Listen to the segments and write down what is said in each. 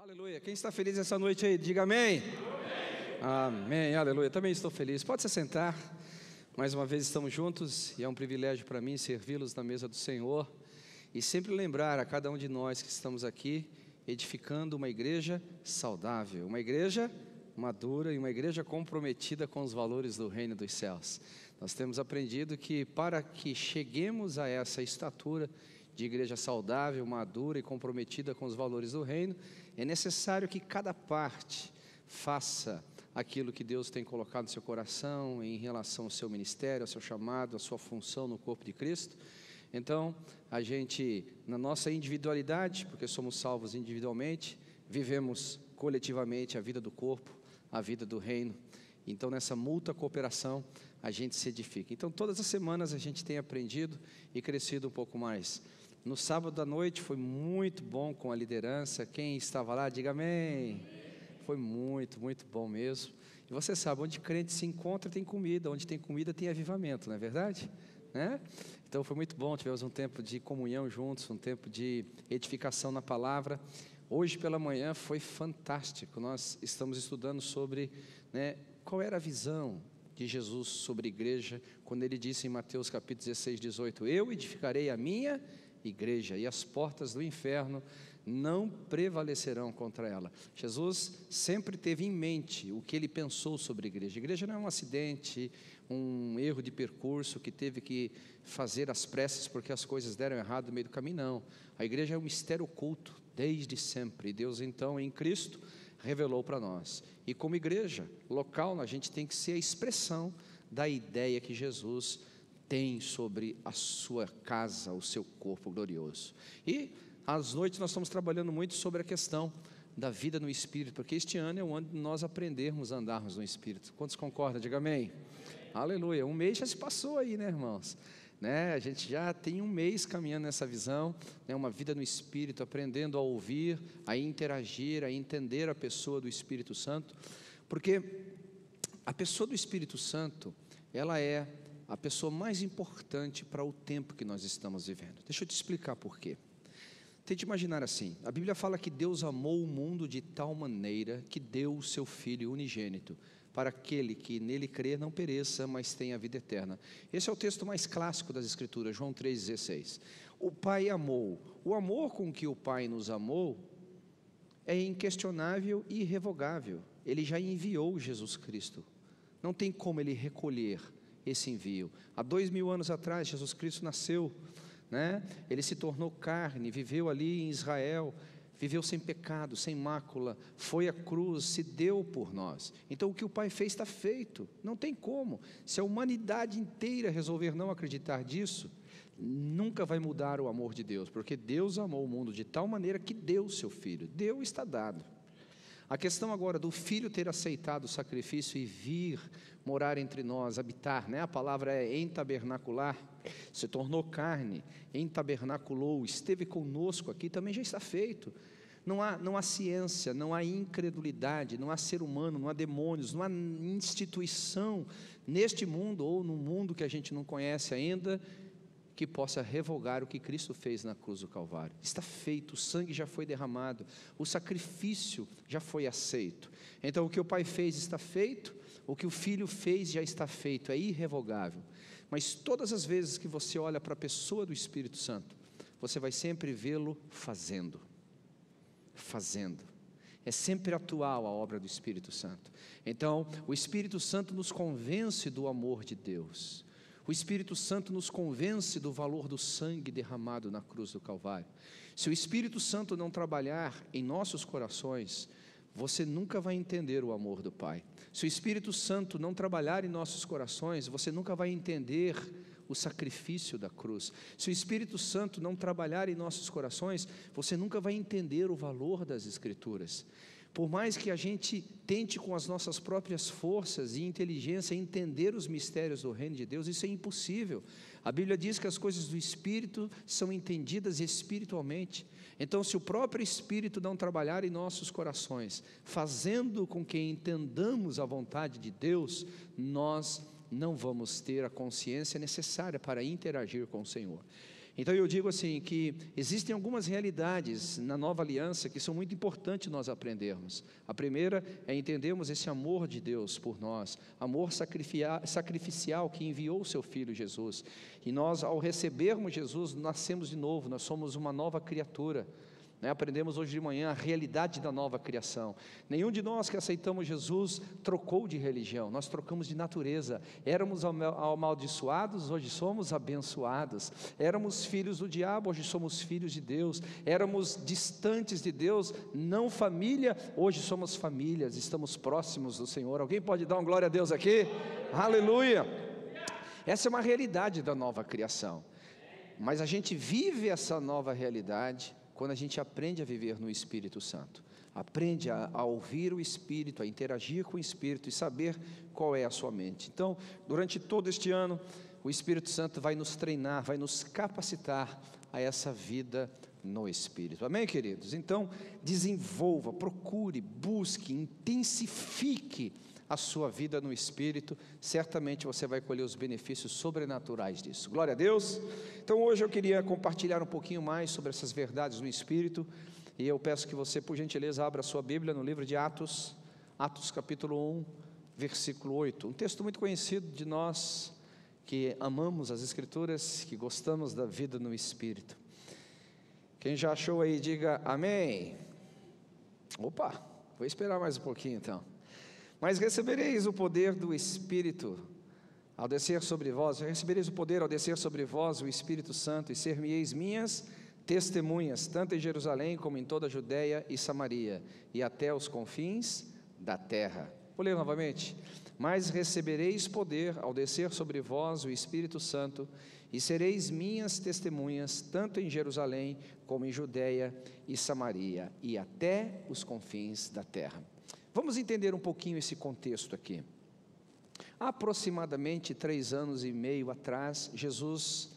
Aleluia. Quem está feliz essa noite aí, diga amém. Amém, aleluia. Também estou feliz. Pode se sentar. Mais uma vez estamos juntos e é um privilégio para mim servi-los na mesa do Senhor e sempre lembrar a cada um de nós que estamos aqui edificando uma igreja saudável, uma igreja madura e uma igreja comprometida com os valores do reino dos céus. Nós temos aprendido que para que cheguemos a essa estatura de igreja saudável, madura e comprometida com os valores do reino, é necessário que cada parte faça aquilo que Deus tem colocado no seu coração em relação ao seu ministério, ao seu chamado, à sua função no corpo de Cristo. Então, a gente, na nossa individualidade, porque somos salvos individualmente, vivemos coletivamente a vida do corpo, a vida do reino. Então, nessa mútua cooperação, a gente se edifica. Então, todas as semanas a gente tem aprendido e crescido um pouco mais. No sábado à noite foi muito bom com a liderança. Quem estava lá, diga amém. Foi muito, muito bom mesmo. E você sabe, onde crente se encontra tem comida, onde tem comida tem avivamento, não é verdade? Né? Então foi muito bom, tivemos um tempo de comunhão juntos, um tempo de edificação na palavra. Hoje pela manhã foi fantástico, nós estamos estudando sobre qual era a visão de Jesus sobre a igreja, quando ele disse em Mateus capítulo 16, 18, eu edificarei a minha igreja e as portas do inferno não prevalecerão contra ela. Jesus sempre teve em mente o que ele pensou sobre a igreja. A igreja não é um acidente, um erro de percurso que teve que fazer às pressas porque as coisas deram errado no meio do caminho, não. A igreja é um mistério oculto desde sempre, e Deus então em Cristo revelou para nós, e como igreja local a gente tem que ser a expressão da ideia que Jesus tem sobre a sua casa, o seu corpo glorioso. E às noites nós estamos trabalhando muito sobre a questão da vida no Espírito, porque este ano é o ano de nós aprendermos a andarmos no Espírito. Quantos concordam? Diga amém. Aleluia. Um mês já se passou aí, né, irmãos? A gente já tem um mês caminhando nessa visão, uma vida no Espírito, aprendendo a ouvir, a interagir, a entender a pessoa do Espírito Santo, porque a pessoa do Espírito Santo, ela é a pessoa mais importante para o tempo que nós estamos vivendo. Deixa eu te explicar por quê. Tente imaginar assim, a Bíblia fala que Deus amou o mundo de tal maneira que deu o seu Filho unigênito, para aquele que nele crê não pereça, mas tenha a vida eterna. Esse é o texto mais clássico das Escrituras, João 3,16. O Pai amou. O amor com que o Pai nos amou é inquestionável e irrevogável. Ele já enviou Jesus Cristo. Não tem como ele recolher esse envio. Há 2000 anos atrás, Jesus Cristo nasceu, ele se tornou carne, viveu ali em Israel, viveu sem pecado, sem mácula, foi à cruz, se deu por nós. Então o que o Pai fez está feito, não tem como. Se a humanidade inteira resolver não acreditar disso, nunca vai mudar o amor de Deus, porque Deus amou o mundo de tal maneira que deu o seu Filho, deu, está dado. A questão agora do Filho ter aceitado o sacrifício e vir morar entre nós, habitar, a palavra é entabernacular, se tornou carne, entabernaculou, esteve conosco aqui, também já está feito. Não há ciência, não há incredulidade, não há ser humano, não há demônios, não há instituição neste mundo ou no mundo que a gente não conhece ainda, que possa revogar o que Cristo fez na cruz do Calvário. Está feito, o sangue já foi derramado, o sacrifício já foi aceito. Então o que o Pai fez está feito, o que o Filho fez já está feito, é irrevogável. Mas todas as vezes que você olha para a pessoa do Espírito Santo, você vai sempre vê-lo fazendo. É sempre atual a obra do Espírito Santo. Então o Espírito Santo nos convence do amor de Deus. O Espírito Santo nos convence do valor do sangue derramado na cruz do Calvário. Se o Espírito Santo não trabalhar em nossos corações, você nunca vai entender o amor do Pai. Se o Espírito Santo não trabalhar em nossos corações, você nunca vai entender o sacrifício da cruz. Se o Espírito Santo não trabalhar em nossos corações, você nunca vai entender o valor das Escrituras. Por mais que a gente tente com as nossas próprias forças e inteligência entender os mistérios do reino de Deus, isso é impossível. A Bíblia diz que as coisas do Espírito são entendidas espiritualmente. Então, se o próprio Espírito não trabalhar em nossos corações, fazendo com que entendamos a vontade de Deus, nós não vamos ter a consciência necessária para interagir com o Senhor. Então eu digo assim, que existem algumas realidades na nova aliança que são muito importantes nós aprendermos. A primeira é entendermos esse amor de Deus por nós, amor sacrificial que enviou o seu Filho Jesus. E nós, ao recebermos Jesus, nascemos de novo, nós somos uma nova criatura. Aprendemos hoje de manhã a realidade da nova criação. Nenhum de nós que aceitamos Jesus trocou de religião, nós trocamos de natureza. Éramos amaldiçoados, hoje somos abençoados. Éramos filhos do diabo, hoje somos filhos de Deus. Éramos distantes de Deus, não família, hoje somos famílias, estamos próximos do Senhor. Alguém pode dar uma glória a Deus aqui? Aleluia! Essa é uma realidade da nova criação, mas a gente vive essa nova realidade quando a gente aprende a viver no Espírito Santo, aprende a ouvir o Espírito, a interagir com o Espírito e saber qual é a sua mente. Então, durante todo este ano, o Espírito Santo vai nos treinar, vai nos capacitar a essa vida no Espírito. Amém, queridos? Então, desenvolva, procure, busque, intensifique a sua vida no Espírito, certamente você vai colher os benefícios sobrenaturais disso. Glória a Deus. Então hoje eu queria compartilhar um pouquinho mais sobre essas verdades no Espírito, e eu peço que você, por gentileza, abra a sua Bíblia no livro de Atos, Atos capítulo 1, versículo 8, um texto muito conhecido de nós, que amamos as Escrituras, que gostamos da vida no Espírito. Quem já achou aí, diga amém. Opa, vou esperar mais um pouquinho então. Mas recebereis o poder do Espírito ao descer sobre vós, recebereis o poder ao descer sobre vós o Espírito Santo, e ser-me-eis minhas testemunhas, tanto em Jerusalém como em toda a Judeia e Samaria, e até os confins da terra. Vou ler novamente. Mas recebereis poder ao descer sobre vós o Espírito Santo, e sereis minhas testemunhas, tanto em Jerusalém como em Judeia e Samaria, e até os confins da terra. Vamos entender um pouquinho esse contexto aqui. Há aproximadamente 3 anos e meio atrás, Jesus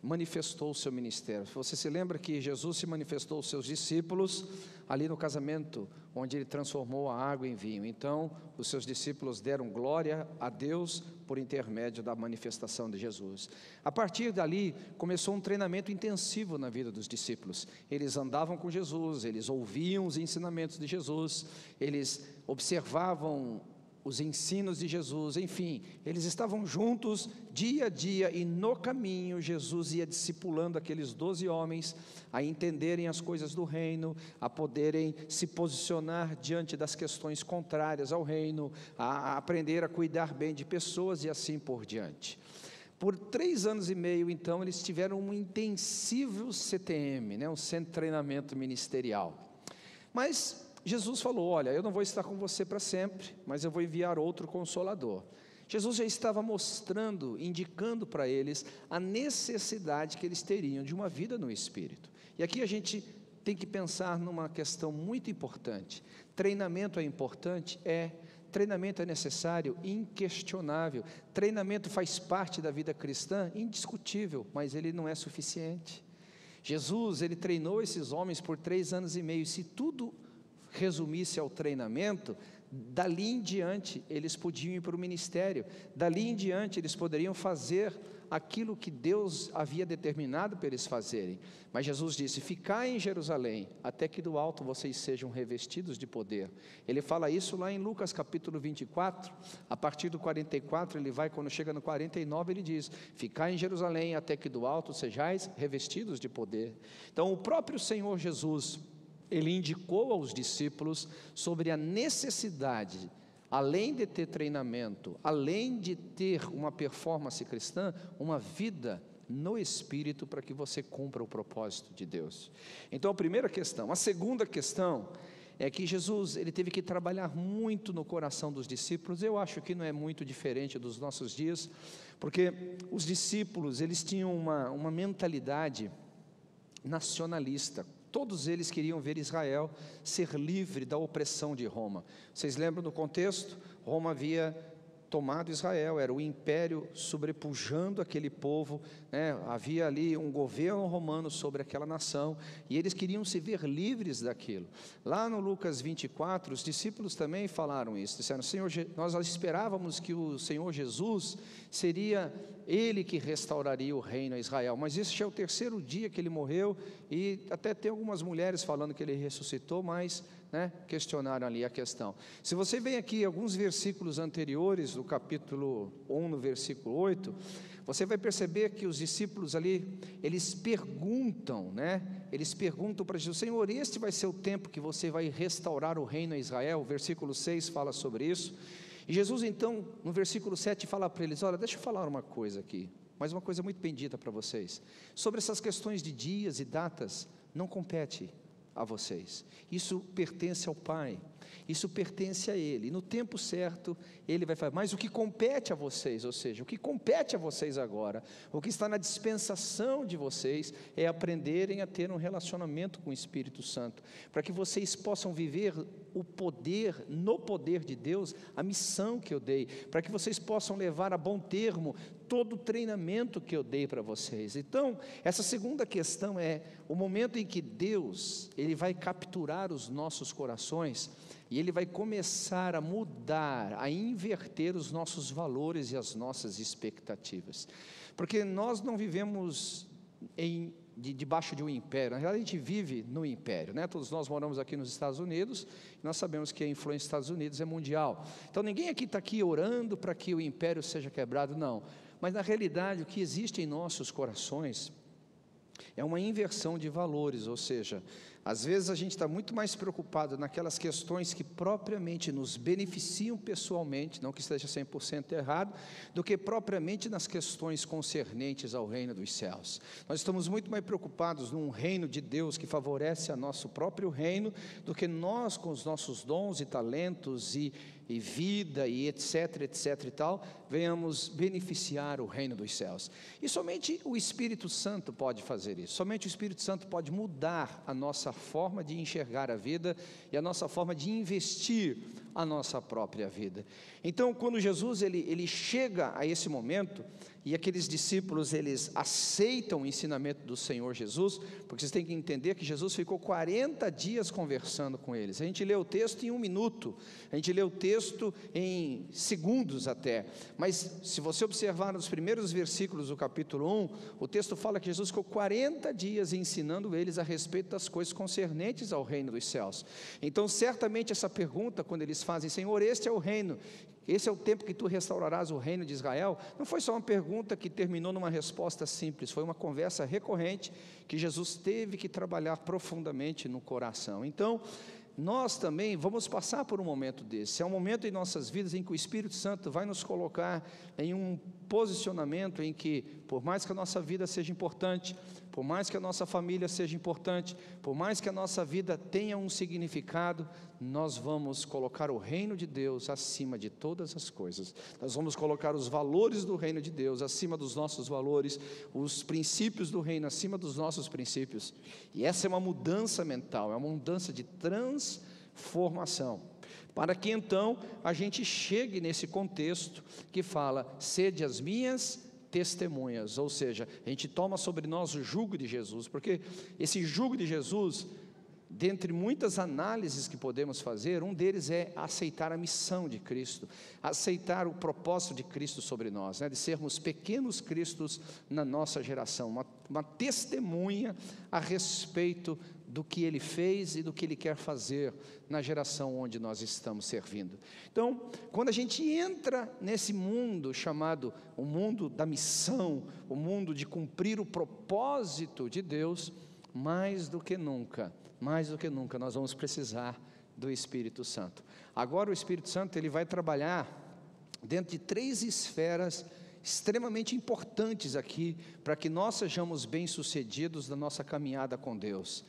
manifestou o seu ministério. Você se lembra que Jesus se manifestou aos seus discípulos ali no casamento, onde ele transformou a água em vinho. Então, os seus discípulos deram glória a Deus por intermédio da manifestação de Jesus. A partir dali, começou um treinamento intensivo na vida dos discípulos. Eles andavam com Jesus, eles ouviam os ensinamentos de Jesus, eles observavam os ensinos de Jesus, enfim, eles estavam juntos dia a dia, e no caminho Jesus ia discipulando aqueles 12 homens a entenderem as coisas do reino, a poderem se posicionar diante das questões contrárias ao reino, a aprender a cuidar bem de pessoas e assim por diante. Por 3 anos e meio, então, eles tiveram um intensivo CTM, um Centro de Treinamento Ministerial. Mas Jesus falou: olha, eu não vou estar com você para sempre, mas eu vou enviar outro Consolador. Jesus já estava mostrando, indicando para eles a necessidade que eles teriam de uma vida no Espírito. E aqui a gente tem que pensar numa questão muito importante. Treinamento é importante? Treinamento é necessário? Inquestionável. Treinamento faz parte da vida cristã? Indiscutível, mas ele não é suficiente. Jesus, ele treinou esses homens por 3 anos e meio, se tudo resumisse ao treinamento, dali em diante eles podiam ir para o ministério, dali em diante eles poderiam fazer aquilo que Deus havia determinado para eles fazerem. Mas Jesus disse: ficai em Jerusalém, até que do alto vocês sejam revestidos de poder. Ele fala isso lá em Lucas capítulo 24, a partir do 44, ele vai, quando chega no 49, ele diz: ficai em Jerusalém, até que do alto sejais revestidos de poder. Então o próprio Senhor Jesus, ele indicou aos discípulos sobre a necessidade, além de ter treinamento, além de ter uma performance cristã, uma vida no Espírito, para que você cumpra o propósito de Deus. Então, a primeira questão. A segunda questão é que Jesus, ele teve que trabalhar muito no coração dos discípulos. Eu acho que não é muito diferente dos nossos dias, porque os discípulos, eles tinham uma mentalidade nacionalista. Todos eles queriam ver Israel ser livre da opressão de Roma. Vocês lembram do contexto? Roma havia tomado Israel, era o império sobrepujando aquele povo, havia ali um governo romano sobre aquela nação, e eles queriam se ver livres daquilo. Lá no Lucas 24, os discípulos também falaram isso, disseram: Senhor, nós esperávamos que o Senhor Jesus seria ele que restauraria o reino a Israel. Mas esse já é o terceiro dia que ele morreu, e até tem algumas mulheres falando que ele ressuscitou, mas questionaram ali a questão. Se você vem aqui alguns versículos anteriores, do capítulo 1, no versículo 8, você vai perceber que os discípulos ali, eles perguntam para Jesus: Senhor, este vai ser o tempo que você vai restaurar o reino a Israel? O versículo 6 fala sobre isso. E Jesus então, no versículo 7, fala para eles: olha, deixa eu falar uma coisa aqui, mas uma coisa muito bendita para vocês. Sobre essas questões de dias e datas, não compete a vocês, isso pertence ao Pai, isso pertence a Ele, e no tempo certo Ele vai fazer. Mas o que compete a vocês, ou seja, o que compete a vocês agora, o que está na dispensação de vocês, é aprenderem a ter um relacionamento com o Espírito Santo, para que vocês possam viver o poder, no poder de Deus, a missão que eu dei, para que vocês possam levar a bom termo todo o treinamento que eu dei para vocês. Então, essa segunda questão é o momento em que Deus, Ele vai capturar os nossos corações, e Ele vai começar a mudar, a inverter os nossos valores e as nossas expectativas, porque nós não vivemos debaixo de um império. Na realidade, a gente vive no império, todos nós moramos aqui nos Estados Unidos, e nós sabemos que a influência dos Estados Unidos é mundial. Então ninguém aqui está aqui orando para que o império seja quebrado, não. Mas na realidade, o que existe em nossos corações é uma inversão de valores, ou seja, às vezes a gente está muito mais preocupado naquelas questões que propriamente nos beneficiam pessoalmente, não que esteja 100% errado, do que propriamente nas questões concernentes ao reino dos céus. Nós estamos muito mais preocupados num reino de Deus que favorece a nosso próprio reino, do que nós, com os nossos dons e talentos e vida e etc e tal, venhamos beneficiar o reino dos céus. E somente o Espírito Santo pode fazer isso, somente o Espírito Santo pode mudar a nossa forma de enxergar a vida e a nossa forma de investir a nossa própria vida. Então, quando Jesus ele chega a esse momento, e aqueles discípulos, eles aceitam o ensinamento do Senhor Jesus, porque vocês têm que entender que Jesus ficou 40 dias conversando com eles. A gente lê o texto em 1 minuto, a gente lê o texto em segundos até, mas se você observar nos primeiros versículos do capítulo 1, o texto fala que Jesus ficou 40 dias ensinando eles a respeito das coisas concernentes ao reino dos céus. Então, certamente essa pergunta, quando eles fazem: Senhor, este é o reino, esse é o tempo que tu restaurarás o reino de Israel, não foi só uma pergunta que terminou numa resposta simples, foi uma conversa recorrente que Jesus teve que trabalhar profundamente no coração. Então, nós também vamos passar por um momento desse. É um momento em nossas vidas em que o Espírito Santo vai nos colocar em um posicionamento em que, por mais que a nossa vida seja importante, por mais que a nossa família seja importante, por mais que a nossa vida tenha um significado, nós vamos colocar o reino de Deus acima de todas as coisas. Nós vamos colocar os valores do reino de Deus acima dos nossos valores, os princípios do reino acima dos nossos princípios. E essa é uma mudança mental, é uma mudança de transformação, para que então a gente chegue nesse contexto que fala: sede as minhas testemunhas, ou seja, a gente toma sobre nós o jugo de Jesus, porque esse jugo de Jesus, dentre muitas análises que podemos fazer, um deles é aceitar a missão de Cristo, aceitar o propósito de Cristo sobre nós, de sermos pequenos Cristos na nossa geração, uma testemunha a respeito do que Ele fez e do que Ele quer fazer na geração onde nós estamos servindo. Então, quando a gente entra nesse mundo chamado o mundo da missão, o mundo de cumprir o propósito de Deus, mais do que nunca, nós vamos precisar do Espírito Santo. Agora o Espírito Santo ele vai trabalhar dentro de 3 esferas extremamente importantes aqui, para que nós sejamos bem-sucedidos na nossa caminhada com Deus,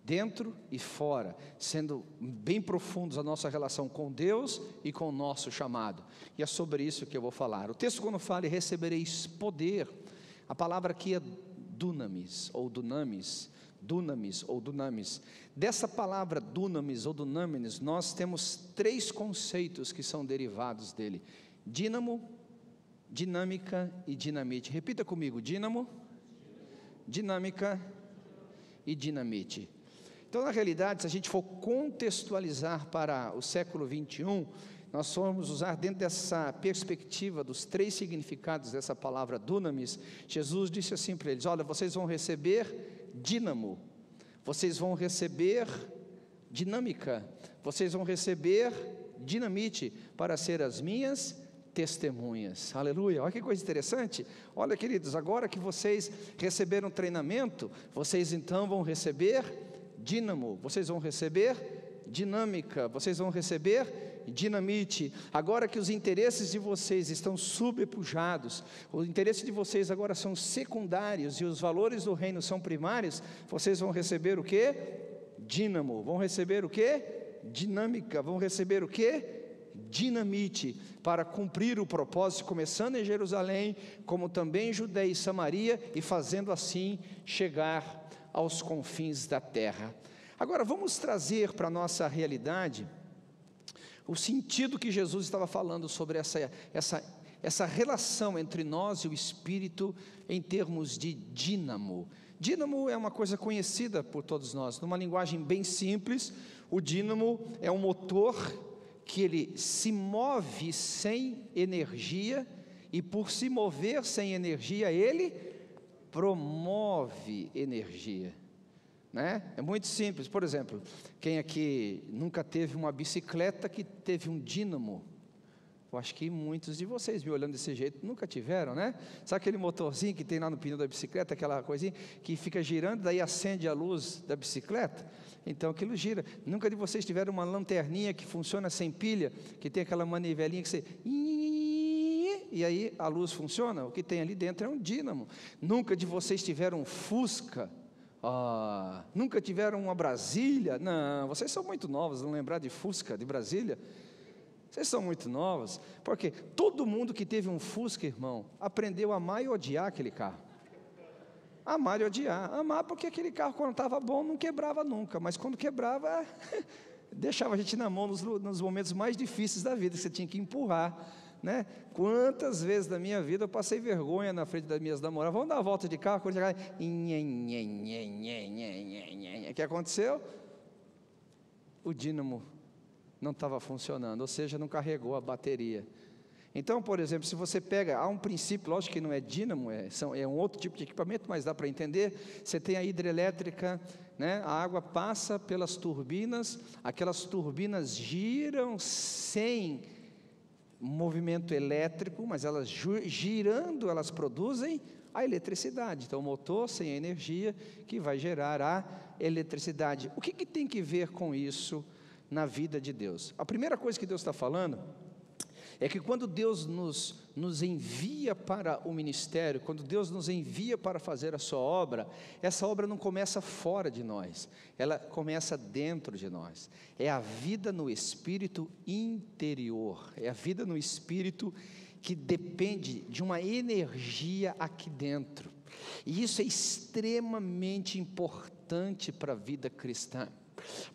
dentro e fora, sendo bem profundos a nossa relação com Deus e com o nosso chamado. E é sobre isso que eu vou falar. O texto, quando fala: e recebereis poder, a palavra aqui é dunamis ou dunamis. Dessa palavra dunamis ou dunamis, nós temos 3 conceitos que são derivados dele: dínamo, dinâmica e dinamite. Repita comigo: dínamo, dinâmica e dinamite. Então, na realidade, se a gente for contextualizar para o século 21, nós formos usar dentro dessa perspectiva dos 3 significados dessa palavra dunamis, Jesus disse assim para eles: olha, vocês vão receber dínamo, vocês vão receber dinâmica, vocês vão receber dinamite para ser as minhas testemunhas. Aleluia. Olha que coisa interessante. Olha, queridos, agora que vocês receberam treinamento, vocês então vão receber dínamo, vocês vão receber dinâmica, vocês vão receber dinamite. Agora que os interesses de vocês estão subpujados, os interesses de vocês agora são secundários e os valores do reino são primários, vocês vão receber o quê? Dínamo. Vão receber o quê? Dinâmica. Vão receber o quê? Dinamite, para cumprir o propósito, começando em Jerusalém, como também em Judeia e Samaria, e fazendo assim chegar aos confins da terra. Agora vamos trazer para a nossa realidade o sentido que Jesus estava falando sobre essa relação entre nós e o Espírito em termos de dínamo. Dínamo é uma coisa conhecida por todos nós. Numa linguagem bem simples, o dínamo é um motor que ele se move sem energia, e por se mover sem energia, ele promove energia, né? É muito simples. Por exemplo, quem aqui nunca teve uma bicicleta que teve um dínamo? Eu acho que muitos de vocês, me olhando desse jeito, nunca tiveram, né? Sabe aquele motorzinho que tem lá no pneu da bicicleta, aquela coisinha que fica girando, daí acende a luz da bicicleta? Então aquilo gira. Nunca de vocês tiveram uma lanterninha que funciona sem pilha, que tem aquela manivelinha que você... e aí a luz funciona? O que tem ali dentro é um dínamo. Nunca de vocês tiveram um Fusca? Nunca tiveram uma Brasília? Não, vocês são muito novos, não lembrar de Fusca, de Brasília? Vocês são muito novos, porque todo mundo que teve um Fusca, irmão, aprendeu a amar e odiar aquele carro. Amar e odiar. Amar porque aquele carro, quando estava bom, não quebrava nunca, mas quando quebrava, deixava a gente na mão nos momentos mais difíceis da vida, que você tinha que empurrar, né? Quantas vezes da minha vida eu passei vergonha na frente das minhas namoradas? Vamos dar uma volta de carro, quando chegar, o que aconteceu? O dínamo não estava funcionando, ou seja, não carregou a bateria. Então, por exemplo, se você pega, há um princípio, lógico que não é dínamo, é um outro tipo de equipamento, mas dá para entender. Você tem a hidrelétrica, né? A água passa pelas turbinas, aquelas turbinas giram sem movimento elétrico, mas elas girando, elas produzem a eletricidade. Então o motor sem a energia que vai gerar a eletricidade. O que tem que ver com isso na vida de Deus? A primeira coisa que Deus está falando é que quando Deus nos envia para o ministério, quando Deus nos envia para fazer a sua obra, essa obra não começa fora de nós, ela começa dentro de nós. É a vida no espírito interior, é a vida no espírito que depende de uma energia aqui dentro, e isso é extremamente importante para a vida cristã.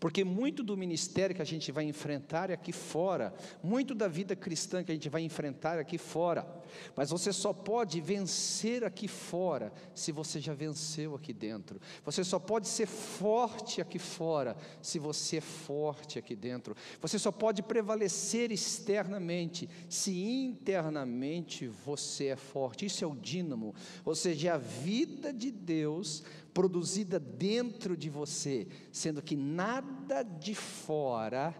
Porque muito do ministério que a gente vai enfrentar é aqui fora, muito da vida cristã que a gente vai enfrentar é aqui fora, mas você só pode vencer aqui fora se você já venceu aqui dentro. Você só pode ser forte aqui fora se você é forte aqui dentro. Você só pode prevalecer externamente se internamente você é forte. Isso é o dínamo, ou seja, é a vida de Deus produzida dentro de você, sendo que nada de fora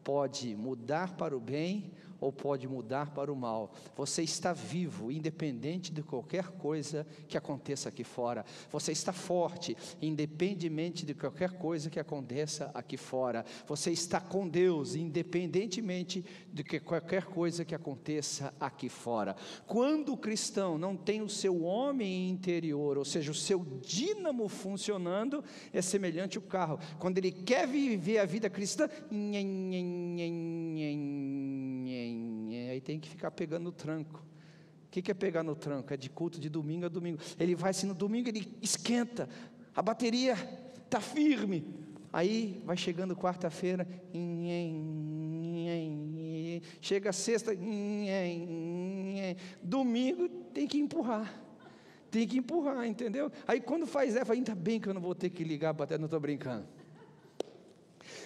pode mudar para o bem ou pode mudar para o mal. Você está vivo, independente de qualquer coisa que aconteça aqui fora. Você está forte, independentemente de qualquer coisa que aconteça aqui fora. Você está com Deus, independentemente de qualquer coisa que aconteça aqui fora. Quando o cristão não tem o seu homem interior, ou seja, o seu dínamo funcionando, é semelhante ao carro. Quando ele quer viver a vida cristã, aí tem que ficar pegando no tranco. O que é pegar no tranco? É de culto de domingo a domingo. Ele vai assim, no domingo ele esquenta, a bateria está firme, aí vai chegando quarta-feira, chega sexta, domingo tem que empurrar, entendeu? Aí quando faz fala, ainda bem que eu não vou ter que ligar a bateria, não estou brincando.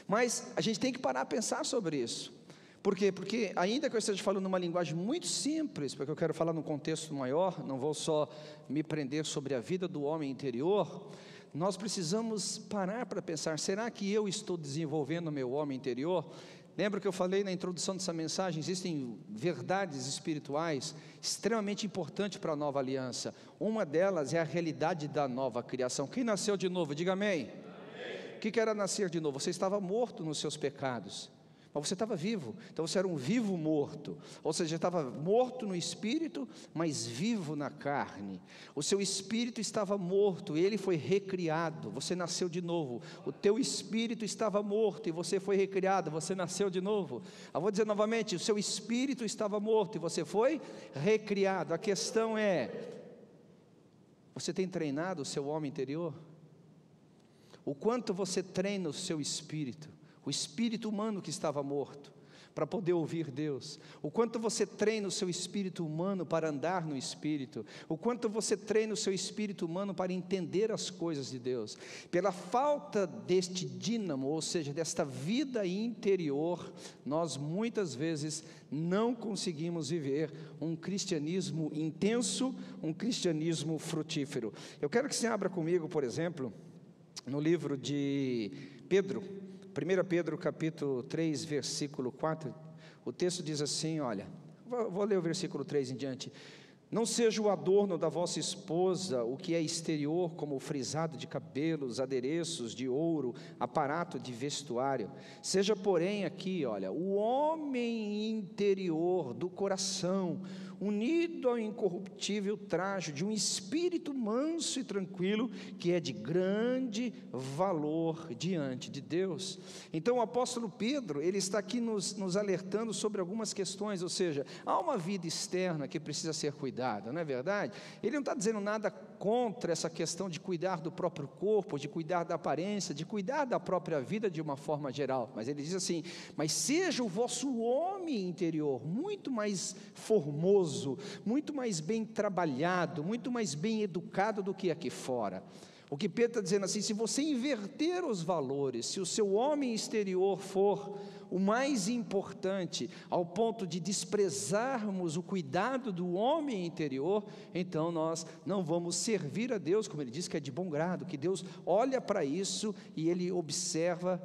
Mas a gente tem que parar a pensar sobre isso, Por quê? Porque ainda que eu esteja falando uma linguagem muito simples, porque eu quero falar num contexto maior, não vou só me prender sobre a vida do homem interior, nós precisamos parar para pensar, será que eu estou desenvolvendo o meu homem interior? Lembra que eu falei na introdução dessa mensagem, existem verdades espirituais extremamente importantes para a nova aliança. Uma delas é a realidade da nova criação. Quem nasceu de novo, diga amém. Amém. O que era nascer de novo? Você estava morto nos seus pecados, mas você estava vivo, então você era um vivo morto, ou seja, estava morto no espírito, mas vivo na carne. O seu espírito estava morto, e ele foi recriado, você nasceu de novo. O teu espírito estava morto, e você foi recriado, você nasceu de novo. Eu vou dizer novamente, o seu espírito estava morto, e você foi recriado. A questão é, você tem treinado o seu homem interior? O quanto você treina o seu espírito? O espírito humano que estava morto, para poder ouvir Deus. O quanto você treina o seu espírito humano para andar no Espírito. O quanto você treina o seu espírito humano para entender as coisas de Deus. Pela falta deste dínamo, ou seja, desta vida interior, nós muitas vezes não conseguimos viver um cristianismo intenso, um cristianismo frutífero. Eu quero que você abra comigo, por exemplo, no livro de Pedro, 1 Pedro capítulo 3, versículo 4, o texto diz assim, olha, vou ler o versículo 3 em diante. Não seja o adorno da vossa esposa o que é exterior, como o frisado de cabelos, adereços de ouro, aparato de vestuário. Seja, porém, aqui, olha, o homem interior do coração, unido ao incorruptível trajo de um espírito manso e tranquilo, que é de grande valor diante de Deus. Então o apóstolo Pedro, ele está aqui nos alertando sobre algumas questões, ou seja, há uma vida externa que precisa ser cuidada, não é verdade? Ele não está dizendo nada contra essa questão de cuidar do próprio corpo, de cuidar da aparência, de cuidar da própria vida de uma forma geral, mas ele diz assim, mas seja o vosso homem interior muito mais formoso, muito mais bem trabalhado, muito mais bem educado do que aqui fora. O que Pedro está dizendo assim, se você inverter os valores, se o seu homem exterior for o mais importante, ao ponto de desprezarmos o cuidado do homem interior, então nós não vamos servir a Deus, como ele diz que é de bom grado, que Deus olha para isso e ele observa,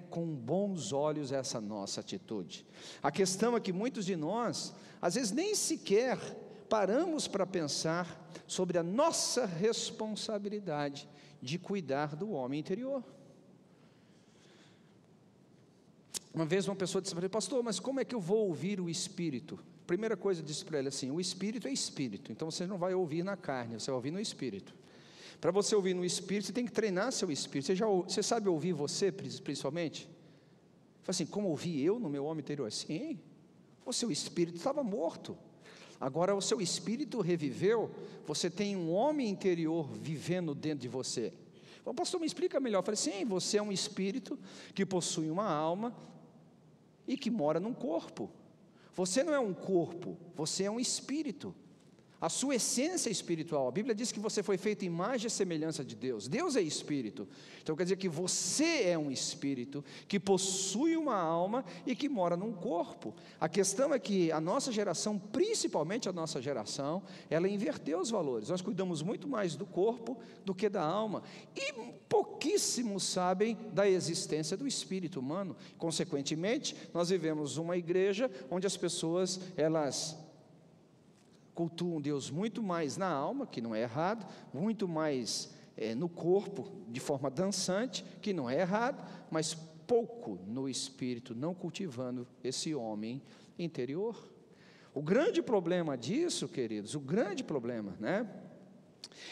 com bons olhos essa nossa atitude. A questão é que muitos de nós, às vezes nem sequer paramos para pensar sobre a nossa responsabilidade de cuidar do homem interior. Uma vez uma pessoa disse para mim, pastor, mas como é que eu vou ouvir o Espírito? Primeira coisa eu disse para ele assim, o Espírito é Espírito, então você não vai ouvir na carne, você vai ouvir no Espírito. Para você ouvir no Espírito, você tem que treinar seu Espírito. Você sabe ouvir você, principalmente? Fala assim, como ouvir eu no meu homem interior? Sim, o seu Espírito estava morto. Agora o seu Espírito reviveu, você tem um homem interior vivendo dentro de você. O pastor me explica melhor. Eu falei, sim, você é um Espírito que possui uma alma e que mora num corpo. Você não é um corpo, você é um Espírito. A sua essência é espiritual. A Bíblia diz que você foi feito em imagem e semelhança de Deus. Deus é Espírito. Então quer dizer que você é um Espírito que possui uma alma e que mora num corpo. A questão é que a nossa geração, principalmente a nossa geração, ela inverteu os valores. Nós cuidamos muito mais do corpo do que da alma. E pouquíssimos sabem da existência do espírito humano. Consequentemente, nós vivemos uma igreja onde as pessoas, elas cultuam Deus muito mais na alma, que não é errado, muito mais no corpo, de forma dançante, que não é errado, mas pouco no espírito, não cultivando esse homem interior. O grande problema disso, queridos, o grande problema,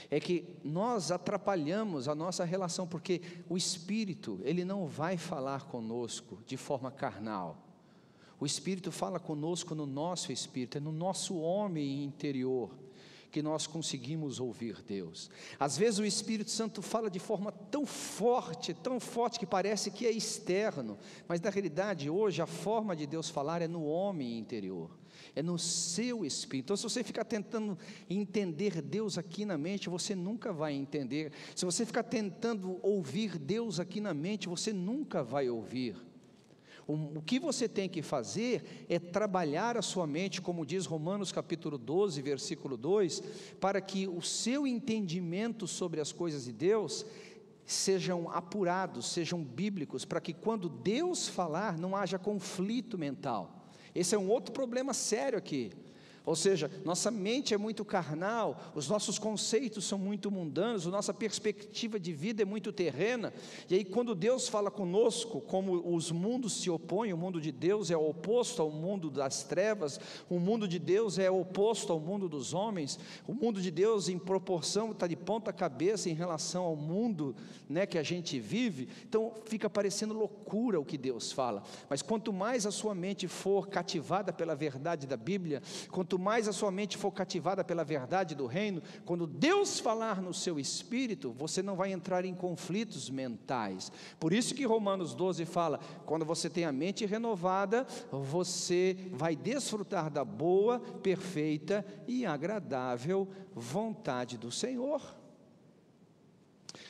é que nós atrapalhamos a nossa relação, porque o Espírito, ele não vai falar conosco de forma carnal. O Espírito fala conosco no nosso espírito, é no nosso homem interior que nós conseguimos ouvir Deus. Às vezes o Espírito Santo fala de forma tão forte que parece que é externo, mas na realidade hoje a forma de Deus falar é no homem interior, é no seu espírito. Então se você ficar tentando entender Deus aqui na mente, você nunca vai entender. Se você ficar tentando ouvir Deus aqui na mente, você nunca vai ouvir. O que você tem que fazer é trabalhar a sua mente, como diz Romanos capítulo 12, versículo 2, para que o seu entendimento sobre as coisas de Deus sejam apurados, sejam bíblicos, para que quando Deus falar não haja conflito mental. Esse é um outro problema sério aqui. Ou seja, nossa mente é muito carnal, os nossos conceitos são muito mundanos, a nossa perspectiva de vida é muito terrena, e aí quando Deus fala conosco, como os mundos se opõem, o mundo de Deus é oposto ao mundo das trevas, o mundo de Deus é oposto ao mundo dos homens, o mundo de Deus em proporção está de ponta cabeça em relação ao mundo, né, que a gente vive, então fica parecendo loucura o que Deus fala, mas quanto mais a sua mente for cativada pela verdade da Bíblia, quanto mais a sua mente for cativada pela verdade do reino, quando Deus falar no seu espírito, você não vai entrar em conflitos mentais. Por isso que Romanos 12 fala, quando você tem a mente renovada, você vai desfrutar da boa, perfeita e agradável vontade do Senhor.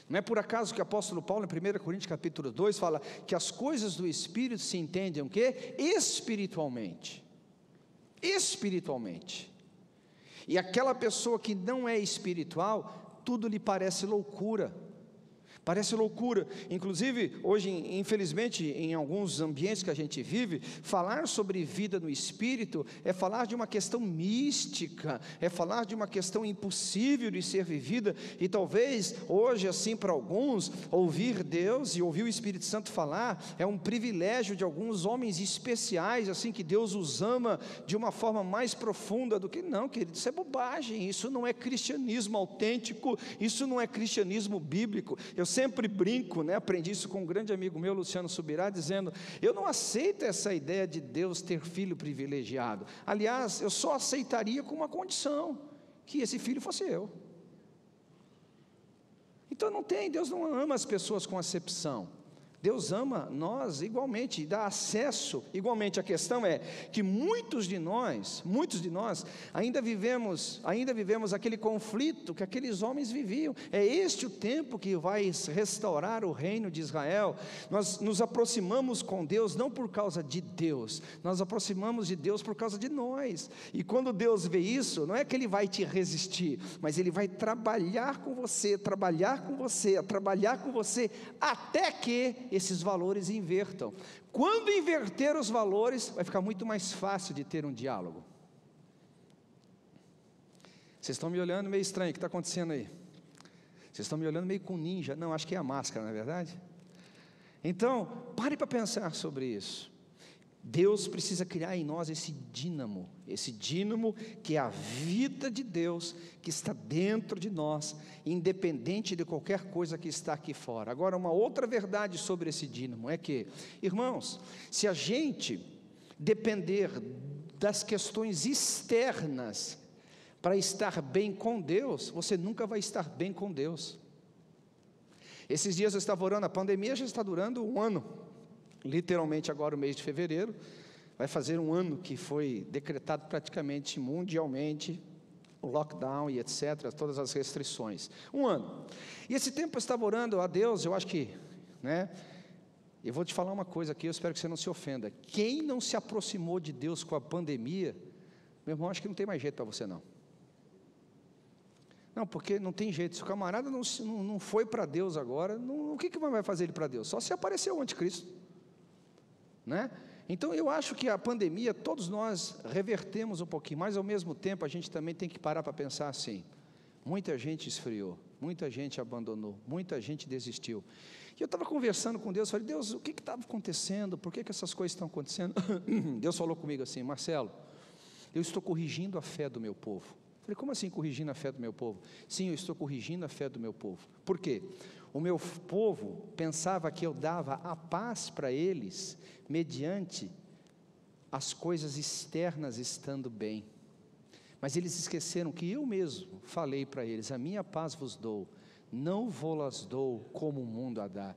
Não é por acaso que o apóstolo Paulo, em 1 Coríntios capítulo 2, fala que as coisas do Espírito se entendem o quê? Espiritualmente. Espiritualmente. E aquela pessoa que não é espiritual, tudo lhe parece loucura. Parece loucura, inclusive hoje, infelizmente, em alguns ambientes que a gente vive, falar sobre vida no Espírito é falar de uma questão mística, é falar de uma questão impossível de ser vivida, e talvez hoje, assim, para alguns, ouvir Deus e ouvir o Espírito Santo falar, é um privilégio de alguns homens especiais, assim, que Deus os ama de uma forma mais profunda do que, não, querido, isso é bobagem, isso não é cristianismo autêntico, isso não é cristianismo bíblico. Eu sempre brinco, né? Aprendi isso com um grande amigo meu, Luciano Subirá, dizendo, eu não aceito essa ideia de Deus ter filho privilegiado, aliás, eu só aceitaria com uma condição, que esse filho fosse eu. Então não tem, Deus não ama as pessoas com acepção, Deus ama nós igualmente, e dá acesso igualmente. A questão é que muitos de nós ainda vivemos aquele conflito que aqueles homens viviam. É este o tempo que vai restaurar o reino de Israel. Nós nos aproximamos com Deus não por causa de Deus, nós aproximamos de Deus por causa de nós, e quando Deus vê isso, não é que Ele vai te resistir, mas Ele vai trabalhar com você, até que esses valores invertam. Quando inverter os valores, vai ficar muito mais fácil de ter um diálogo. Vocês estão me olhando meio estranho, o que está acontecendo aí? Vocês estão me olhando meio com ninja. Não, acho que é a máscara, não é verdade? Então, pare para pensar sobre isso. Deus precisa criar em nós esse dínamo que é a vida de Deus, que está dentro de nós, independente de qualquer coisa que está aqui fora. Agora, uma outra verdade sobre esse dínamo é que, irmãos, se a gente depender das questões externas para estar bem com Deus, você nunca vai estar bem com Deus. Esses dias eu estava orando, a pandemia já está durando um ano, literalmente agora o mês de fevereiro, vai fazer um ano que foi decretado praticamente mundialmente, o lockdown e etc, todas as restrições, um ano, e esse tempo eu estava orando a Deus, eu acho que, né, eu vou te falar uma coisa aqui, eu espero que você não se ofenda, quem não se aproximou de Deus com a pandemia, meu irmão, acho que não tem mais jeito para você não, porque não tem jeito, se o camarada não foi para Deus agora, o que vai fazer ele para Deus? Só se aparecer o anticristo, né? Então eu acho que a pandemia, todos nós revertemos um pouquinho, mas ao mesmo tempo a gente também tem que parar para pensar assim, muita gente esfriou, muita gente abandonou, muita gente desistiu, e eu estava conversando com Deus, falei, Deus, o que estava acontecendo, por que essas coisas estão acontecendo? Deus falou comigo assim, Marcelo, eu estou corrigindo a fé do meu povo. Falei, como assim corrigindo a fé do meu povo? Sim, eu estou corrigindo a fé do meu povo. Por quê? O meu povo pensava que eu dava a paz para eles, mediante as coisas externas estando bem. Mas eles esqueceram que eu mesmo falei para eles, a minha paz vos dou, não vou-las dou como o mundo a dá.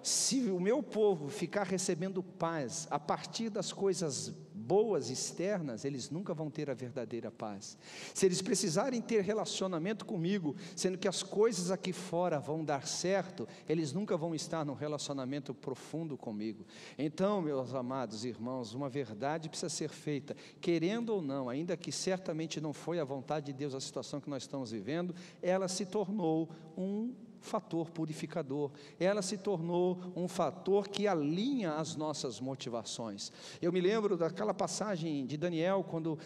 Se o meu povo ficar recebendo paz a partir das coisas boas externas, eles nunca vão ter a verdadeira paz. Se eles precisarem ter relacionamento comigo, sendo que as coisas aqui fora vão dar certo, eles nunca vão estar num relacionamento profundo comigo. Então, meus amados irmãos, uma verdade precisa ser feita, querendo ou não, ainda que certamente não foi a vontade de Deus a situação que nós estamos vivendo, ela se tornou um fator purificador, ela se tornou um fator que alinha as nossas motivações. Eu me lembro daquela passagem de Daniel, quando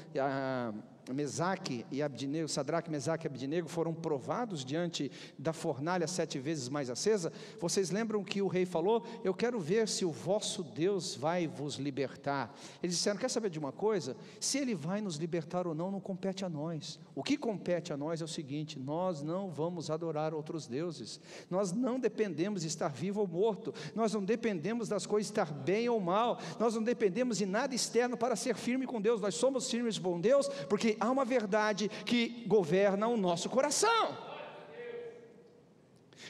Mesaque e Abdinego, Sadraque, Mesaque e Abdinego foram provados diante da fornalha 7 vezes mais acesa. Vocês lembram que o rei falou: eu quero ver se o vosso Deus vai vos libertar. Eles disseram: quer saber de uma coisa? Se ele vai nos libertar ou não, não compete a nós. O que compete a nós é o seguinte: nós não vamos adorar outros deuses, nós não dependemos de estar vivo ou morto, nós não dependemos das coisas estar bem ou mal, nós não dependemos de nada externo para ser firme com Deus. Nós somos firmes com Deus porque há uma verdade que governa o nosso coração.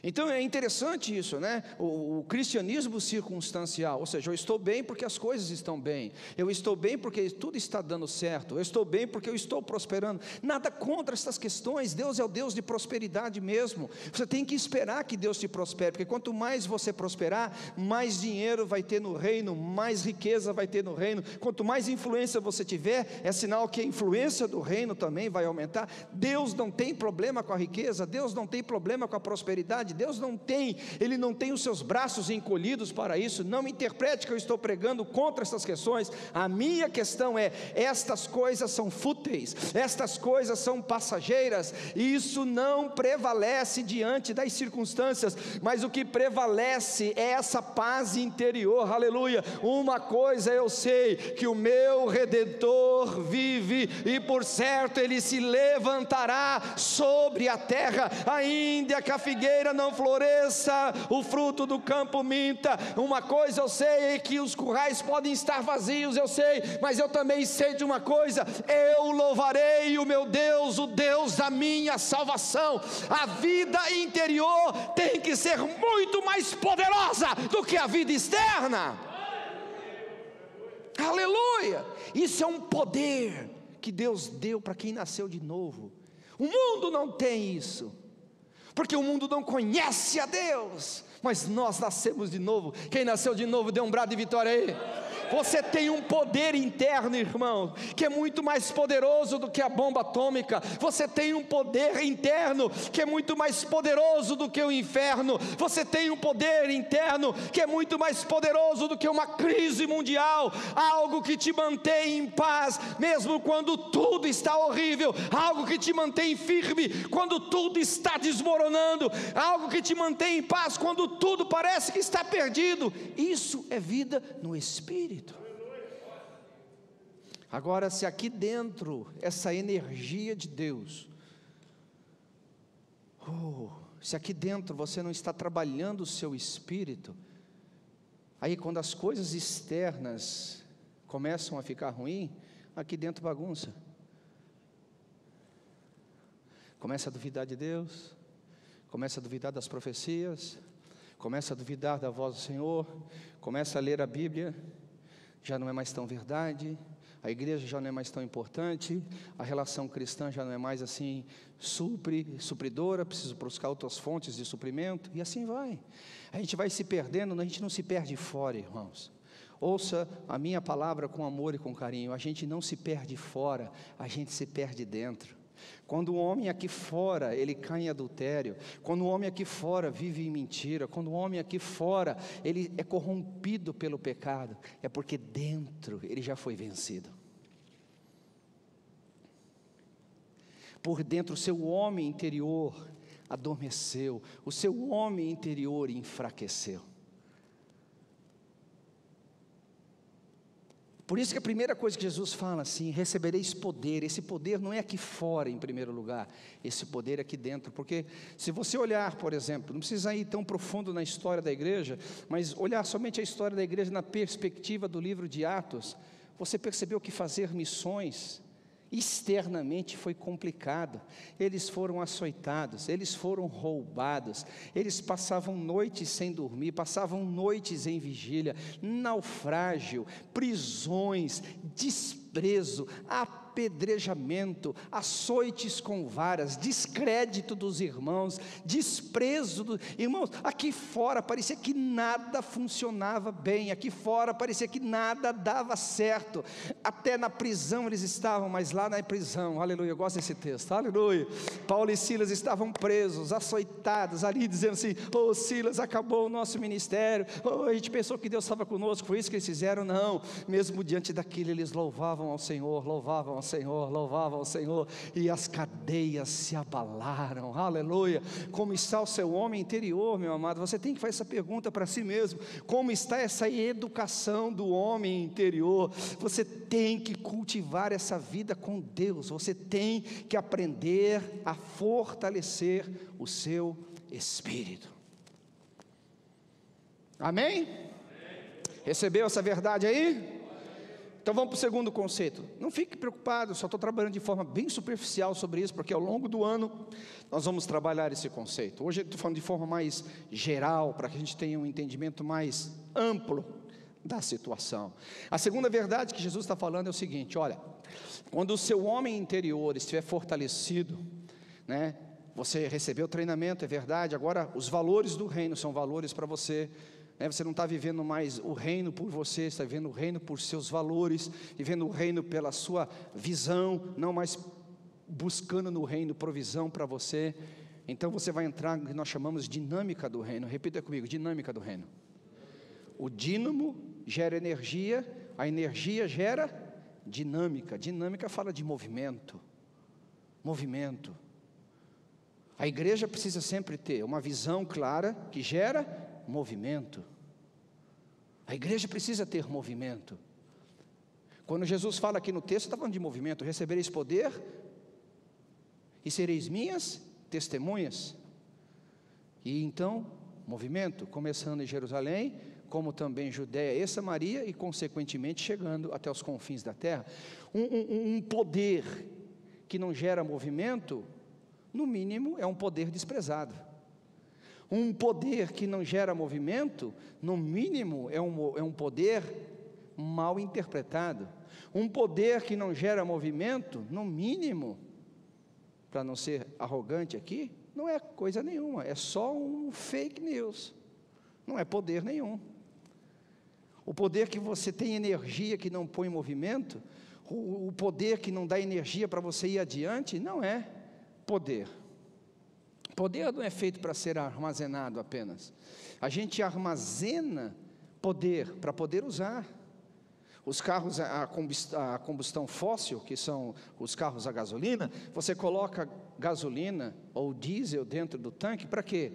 Então é interessante isso, né? O cristianismo circunstancial, ou seja, eu estou bem porque as coisas estão bem, eu estou bem porque tudo está dando certo, eu estou bem porque eu estou prosperando. Nada contra essas questões. Deus é o Deus de prosperidade mesmo. Você tem que esperar que Deus te prospere, porque quanto mais você prosperar, mais dinheiro vai ter no reino, mais riqueza vai ter no reino. Quanto mais influência você tiver, é sinal que a influência do reino também vai aumentar. Deus não tem problema com a riqueza, Deus não tem problema com a prosperidade. Deus Ele não tem os seus braços encolhidos para isso. Não me interprete que eu estou pregando contra essas questões. A minha questão é: estas coisas são fúteis, estas coisas são passageiras, e isso não prevalece diante das circunstâncias, mas o que prevalece é essa paz interior. Aleluia. Uma coisa eu sei, que o meu Redentor vive, e por certo Ele se levantará sobre a terra, ainda que a figueira não floresça, o fruto do campo minta. Uma coisa eu sei, é que os currais podem estar vazios, eu sei, mas eu também sei de uma coisa: eu louvarei o meu Deus, o Deus da minha salvação. A vida interior tem que ser muito mais poderosa do que a vida externa. Aleluia. Isso é um poder que Deus deu para quem nasceu de novo. O mundo não tem isso, porque o mundo não conhece a Deus, mas nós nascemos de novo. Quem nasceu de novo, dê um brado de vitória aí. Você tem um poder interno, irmão, que é muito mais poderoso do que a bomba atômica. Você tem um poder interno que é muito mais poderoso do que o inferno. Você tem um poder interno que é muito mais poderoso do que uma crise mundial. Algo que te mantém em paz mesmo quando tudo está horrível, algo que te mantém firme quando tudo está desmoronando, algo que te mantém em paz quando tudo parece que está perdido. Isso é vida no Espírito. Agora, se aqui dentro, essa energia de Deus, se aqui dentro você não está trabalhando o seu espírito, aí quando as coisas externas começam a ficar ruim, aqui dentro bagunça. Começa a duvidar de Deus, começa a duvidar das profecias, começa a duvidar da voz do Senhor, começa a ler a Bíblia, já não é mais tão verdade, a igreja já não é mais tão importante, a relação cristã já não é mais assim supridora, preciso buscar outras fontes de suprimento, e assim vai. A gente vai se perdendo, a gente não se perde fora, irmãos. Ouça a minha palavra com amor e com carinho: a gente não se perde fora, a gente se perde dentro. Quando o homem aqui fora, ele cai em adultério, quando o homem aqui fora vive em mentira, quando o homem aqui fora, ele é corrompido pelo pecado, é porque dentro ele já foi vencido. Por dentro o seu homem interior adormeceu, o seu homem interior enfraqueceu. Por isso que a primeira coisa que Jesus fala assim: recebereis poder. Esse poder não é aqui fora em primeiro lugar, esse poder é aqui dentro. Porque se você olhar, por exemplo, não precisa ir tão profundo na história da igreja, mas olhar somente a história da igreja na perspectiva do livro de Atos, você percebeu que fazer missões Externamente foi complicado, eles foram açoitados, eles foram roubados, eles passavam noites sem dormir, passavam noites em vigília, naufrágio, prisões, desprezo, apedrejamento, açoites com varas, descrédito dos irmãos, desprezo dos irmãos. Aqui fora parecia que nada funcionava bem, aqui fora parecia que nada dava certo, até na prisão eles estavam, mas lá na prisão, aleluia, eu gosto desse texto, aleluia, Paulo e Silas estavam presos, açoitados, ali dizendo assim: oh Silas, acabou o nosso ministério, oh, a gente pensou que Deus estava conosco, foi isso que eles fizeram. Não, mesmo diante daquilo eles louvavam ao Senhor, louvavam ao Senhor, louvavam ao Senhor, e as cadeias se abalaram, aleluia. Como está o seu homem interior, meu amado? Você tem que fazer essa pergunta para si mesmo: como está essa educação do homem interior? Você tem que cultivar essa vida com Deus, você tem que aprender a fortalecer o seu espírito. Amém? Recebeu essa verdade aí? Então vamos para o segundo conceito. Não fique preocupado, só estou trabalhando de forma bem superficial sobre isso, porque ao longo do ano nós vamos trabalhar esse conceito. Hoje eu estou falando de forma mais geral, para que a gente tenha um entendimento mais amplo da situação. A segunda verdade que Jesus está falando é o seguinte: olha, quando o seu homem interior estiver fortalecido, né, você recebeu treinamento, é verdade, agora os valores do reino são valores para você. Você não está vivendo mais o reino por você, está vivendo o reino por seus valores, vivendo o reino pela sua visão, não mais buscando no reino provisão para você. Então você vai entrar no que nós chamamos de dinâmica do reino. Repita comigo: dinâmica do reino. O dínamo gera energia, a energia gera dinâmica. Dinâmica fala de movimento. Movimento. A igreja precisa sempre ter uma visão clara que gera movimento. A igreja precisa ter movimento. Quando Jesus fala aqui no texto, está falando de movimento: recebereis poder e sereis minhas testemunhas. E então, movimento, começando em Jerusalém, como também Judeia e Samaria, e consequentemente chegando até os confins da terra. Um poder que não gera movimento, no mínimo é um poder desprezado. Um poder que não gera movimento, no mínimo é um poder mal interpretado. Um poder que não gera movimento, no mínimo, para não ser arrogante aqui, não é coisa nenhuma, é só um fake news, não é poder nenhum. O poder que você tem energia que não põe movimento, o poder que não dá energia para você ir adiante, não é poder. Poder não é feito para ser armazenado apenas. A gente armazena poder para poder usar. Os carros a combustão fóssil, que são os carros a gasolina, você coloca gasolina ou diesel dentro do tanque, para quê?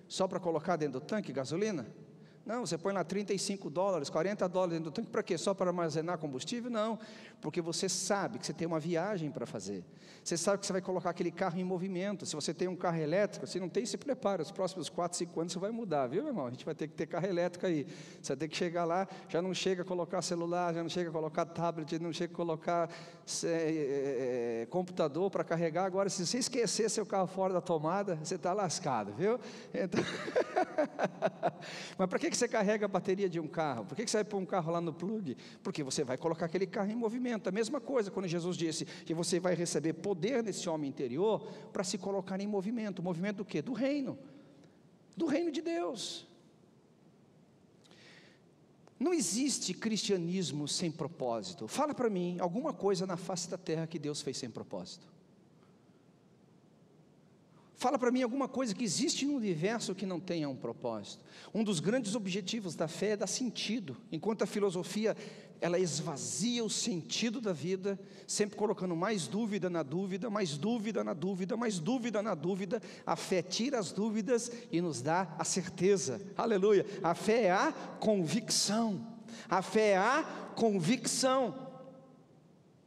Só para colocar dentro do tanque gasolina? Não, você põe lá $35, $40 dentro do tanque, para quê? Só para armazenar combustível? Não, porque você sabe que você tem uma viagem para fazer, você sabe que você vai colocar aquele carro em movimento. Se você tem um carro elétrico, se não tem, se prepara, os próximos 4, 5 anos você vai mudar, viu, meu irmão? A gente vai ter que ter carro elétrico aí, você vai ter que chegar lá, já não chega a colocar celular, já não chega a colocar tablet, não chega a colocar computador para carregar. Agora, se você esquecer seu carro fora da tomada, você está lascado, viu? Então mas para que você carrega a bateria de um carro? Por que você vai pôr um carro lá no plug? Porque você vai colocar aquele carro em movimento. A mesma coisa quando Jesus disse que você vai receber poder nesse homem interior para se colocar em movimento. O movimento do quê? Do reino de Deus. Não existe cristianismo sem propósito. Fala para mim alguma coisa na face da terra que Deus fez sem propósito. Fala para mim alguma coisa que existe no universo que não tenha um propósito. Um dos grandes objetivos da fé é dar sentido. Enquanto a filosofia, ela esvazia o sentido da vida, sempre colocando mais dúvida na dúvida, mais dúvida na dúvida, mais dúvida na dúvida, a fé tira as dúvidas e nos dá a certeza. Aleluia! A fé é a convicção. A fé é a convicção.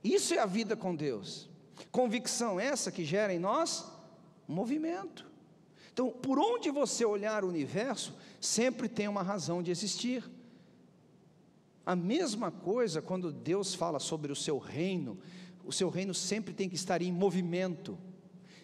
Isso é a vida com Deus. Convicção essa que gera em nós movimento. Então, por onde você olhar o universo, sempre tem uma razão de existir. A mesma coisa quando Deus fala sobre o seu reino, o seu reino sempre tem que estar em movimento.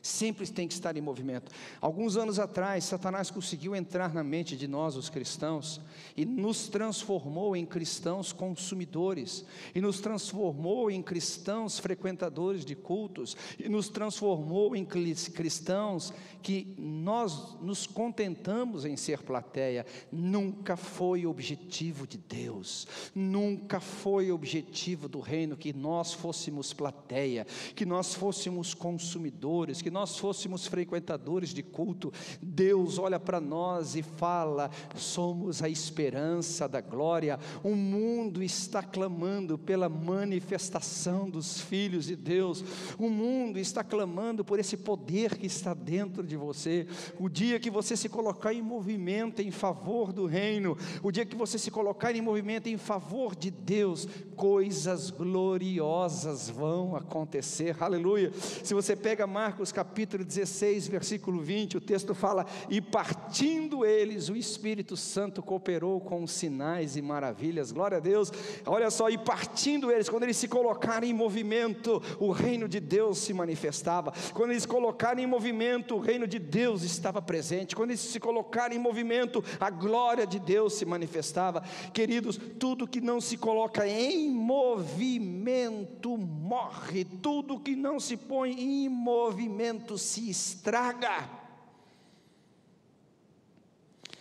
Sempre tem que estar em movimento. Alguns anos atrás, Satanás conseguiu entrar na mente de nós, os cristãos, e nos transformou em cristãos consumidores, e nos transformou em cristãos frequentadores de cultos, e nos transformou em cristãos que nós nos contentamos em ser plateia. Nunca foi objetivo de Deus, nunca foi objetivo do reino que nós fôssemos plateia, que nós fôssemos consumidores, que nós fôssemos frequentadores de culto. Deus olha para nós e fala: somos a esperança da glória. O mundo está clamando pela manifestação dos filhos de Deus, o mundo está clamando por esse poder que está dentro de você. O dia que você se colocar em movimento em favor do reino, o dia que você se colocar em movimento em favor de Deus, coisas gloriosas vão acontecer. Aleluia. Se você pega Marcos capítulo 16, versículo 20, o texto fala: e partindo eles, o Espírito Santo cooperou com sinais e maravilhas. Glória a Deus. Olha só, e partindo eles, quando eles se colocaram em movimento, o reino de Deus se manifestava. Quando eles colocaram em movimento, o reino de Deus estava presente. Quando eles se colocaram em movimento, a glória de Deus se manifestava. Queridos, tudo que não se coloca em movimento morre. Tudo que não se põe em movimento se estraga.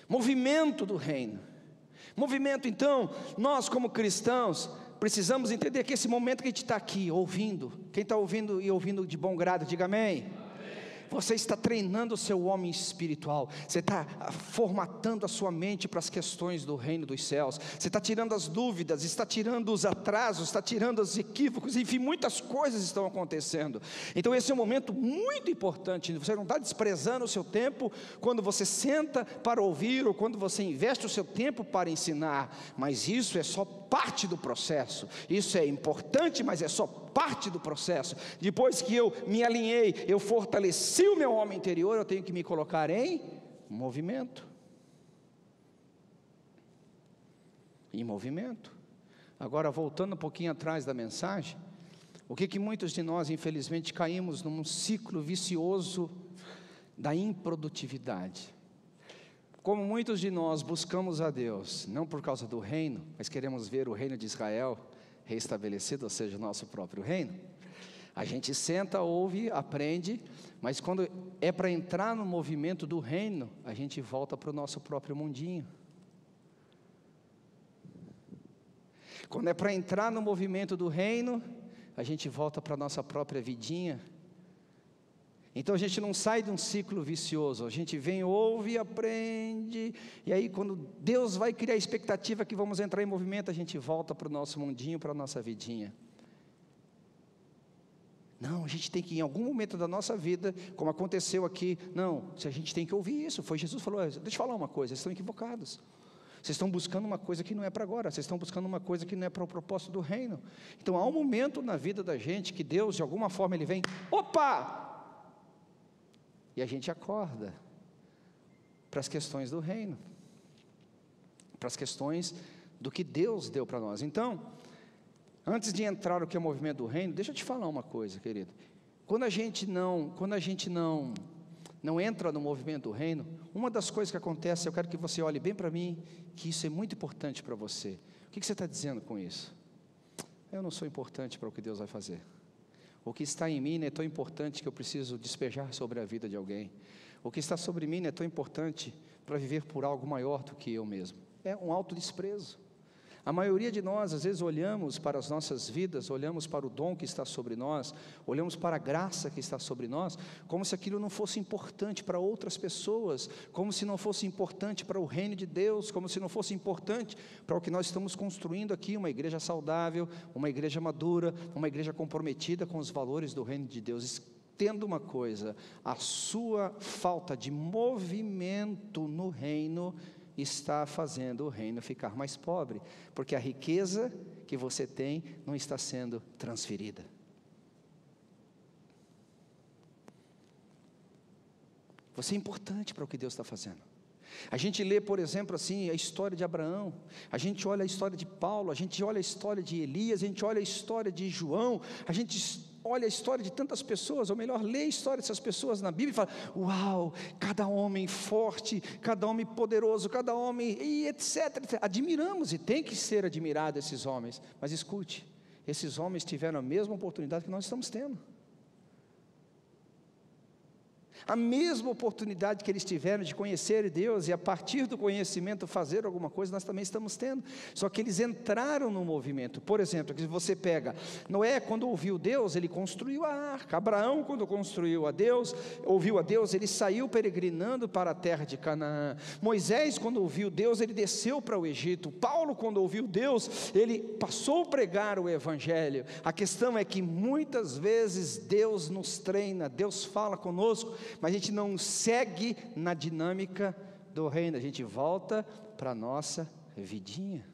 Movimento do reino. Movimento. Então, nós como cristãos precisamos entender que esse momento que a gente está aqui ouvindo, quem está ouvindo e ouvindo de bom grado, diga amém. Você está treinando o seu homem espiritual, você está formatando a sua mente para as questões do reino dos céus, você está tirando as dúvidas, está tirando os atrasos, está tirando os equívocos, enfim, muitas coisas estão acontecendo. Então esse é um momento muito importante. Você não está desprezando o seu tempo quando você senta para ouvir, ou quando você investe o seu tempo para ensinar, mas isso é só parte do processo. Isso é importante, mas é só parte do processo. Depois que eu me alinhei, eu fortaleci o meu homem interior, eu tenho que me colocar em movimento. Em movimento. Agora, voltando um pouquinho atrás da mensagem, o que muitos de nós, infelizmente, caímos num ciclo vicioso da improdutividade. Como muitos de nós buscamos a Deus, não por causa do reino, mas queremos ver o reino de Israel reestabelecido, ou seja, o nosso próprio reino. A gente senta, ouve, aprende, mas quando é para entrar no movimento do reino, a gente volta para o nosso próprio mundinho. Quando é para entrar no movimento do reino, a gente volta para a nossa própria vidinha. Então a gente não sai de um ciclo vicioso, a gente vem, ouve, aprende, e aí quando Deus vai criar a expectativa que vamos entrar em movimento, a gente volta para o nosso mundinho, para a nossa vidinha. Não, a gente tem que, em algum momento da nossa vida, como aconteceu aqui, não, a gente tem que ouvir isso. Foi Jesus que falou: deixa eu falar uma coisa, vocês estão equivocados. Vocês estão buscando uma coisa que não é para agora, vocês estão buscando uma coisa que não é para o propósito do reino. Então há um momento na vida da gente que Deus, de alguma forma, Ele vem, opa! E a gente acorda para as questões do reino, para as questões do que Deus deu para nós. Então, antes de entrar no que é o movimento do reino, deixa eu te falar uma coisa, querido. Quando a gente não entra no movimento do reino, uma das coisas que acontece, eu quero que você olhe bem para mim, que isso é muito importante para você. O que você está dizendo com isso? Eu não sou importante para o que Deus vai fazer. O que está em mim não é tão importante que eu preciso despejar sobre a vida de alguém. O que está sobre mim não é tão importante para viver por algo maior do que eu mesmo. É um autodesprezo. A maioria de nós, às vezes, olhamos para as nossas vidas, olhamos para o dom que está sobre nós, olhamos para a graça que está sobre nós, como se aquilo não fosse importante para outras pessoas, como se não fosse importante para o reino de Deus, como se não fosse importante para o que nós estamos construindo aqui, uma igreja saudável, uma igreja madura, uma igreja comprometida com os valores do reino de Deus. Entenda uma coisa: a sua falta de movimento no reino está fazendo o reino ficar mais pobre, porque a riqueza que você tem não está sendo transferida. Você é importante para o que Deus está fazendo. A gente lê, por exemplo, assim, a história de Abraão, a gente olha a história de Paulo, a gente olha a história de Elias, a gente olha a história de João, a gente olha a história de tantas pessoas, ou melhor, lê a história dessas pessoas na Bíblia e fala: uau, cada homem forte, cada homem poderoso, cada homem, e etc, etc. Admiramos, e tem que ser admirado esses homens, mas escute, esses homens tiveram a mesma oportunidade que nós estamos tendo. A mesma oportunidade que eles tiveram de conhecer Deus e a partir do conhecimento fazer alguma coisa, nós também estamos tendo. Só que eles entraram no movimento. Por exemplo, que você pega Noé, quando ouviu Deus, ele construiu a arca. Abraão, quando ouviu a Deus, ele saiu peregrinando para a terra de Canaã. Moisés, quando ouviu Deus, ele desceu para o Egito. Paulo, quando ouviu Deus, ele passou a pregar o evangelho. A questão é que muitas vezes Deus nos treina, Deus fala conosco, mas a gente não segue na dinâmica do reino, a gente volta para a nossa vidinha.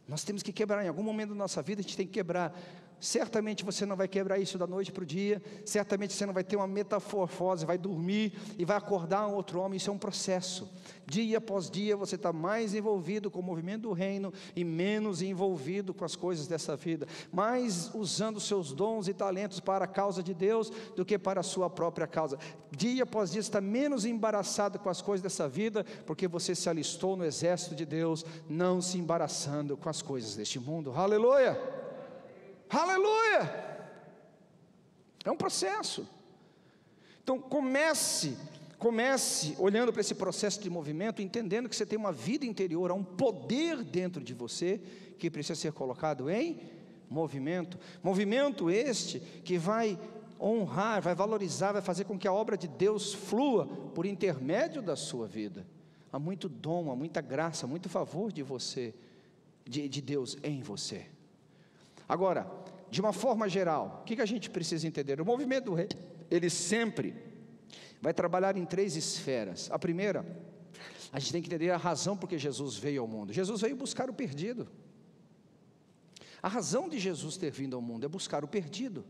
Nós temos que quebrar, em algum momento da nossa vida a gente tem que quebrar. Certamente você não vai quebrar isso da noite para o dia, certamente você não vai ter uma metamorfose, vai dormir e vai acordar um outro homem, isso é um processo. Dia após dia você está mais envolvido com o movimento do reino e menos envolvido com as coisas dessa vida, mais usando seus dons e talentos para a causa de Deus do que para a sua própria causa. Dia após dia você está menos embaraçado com as coisas dessa vida, porque você se alistou no exército de Deus, não se embaraçando com as coisas deste mundo. Aleluia! Aleluia! É um processo. Então comece olhando para esse processo de movimento, entendendo que você tem uma vida interior, há um poder dentro de você que precisa ser colocado em movimento. Movimento este que vai honrar, vai valorizar, vai fazer com que a obra de Deus flua por intermédio da sua vida. Há muito dom, há muita graça, muito favor de você, de Deus em você. Agora, de uma forma geral, o que a gente precisa entender? O movimento do reino, ele sempre vai trabalhar em 3 esferas. A primeira, a gente tem que entender a razão por que Jesus veio ao mundo. Jesus veio buscar o perdido. A razão de Jesus ter vindo ao mundo é buscar o perdido.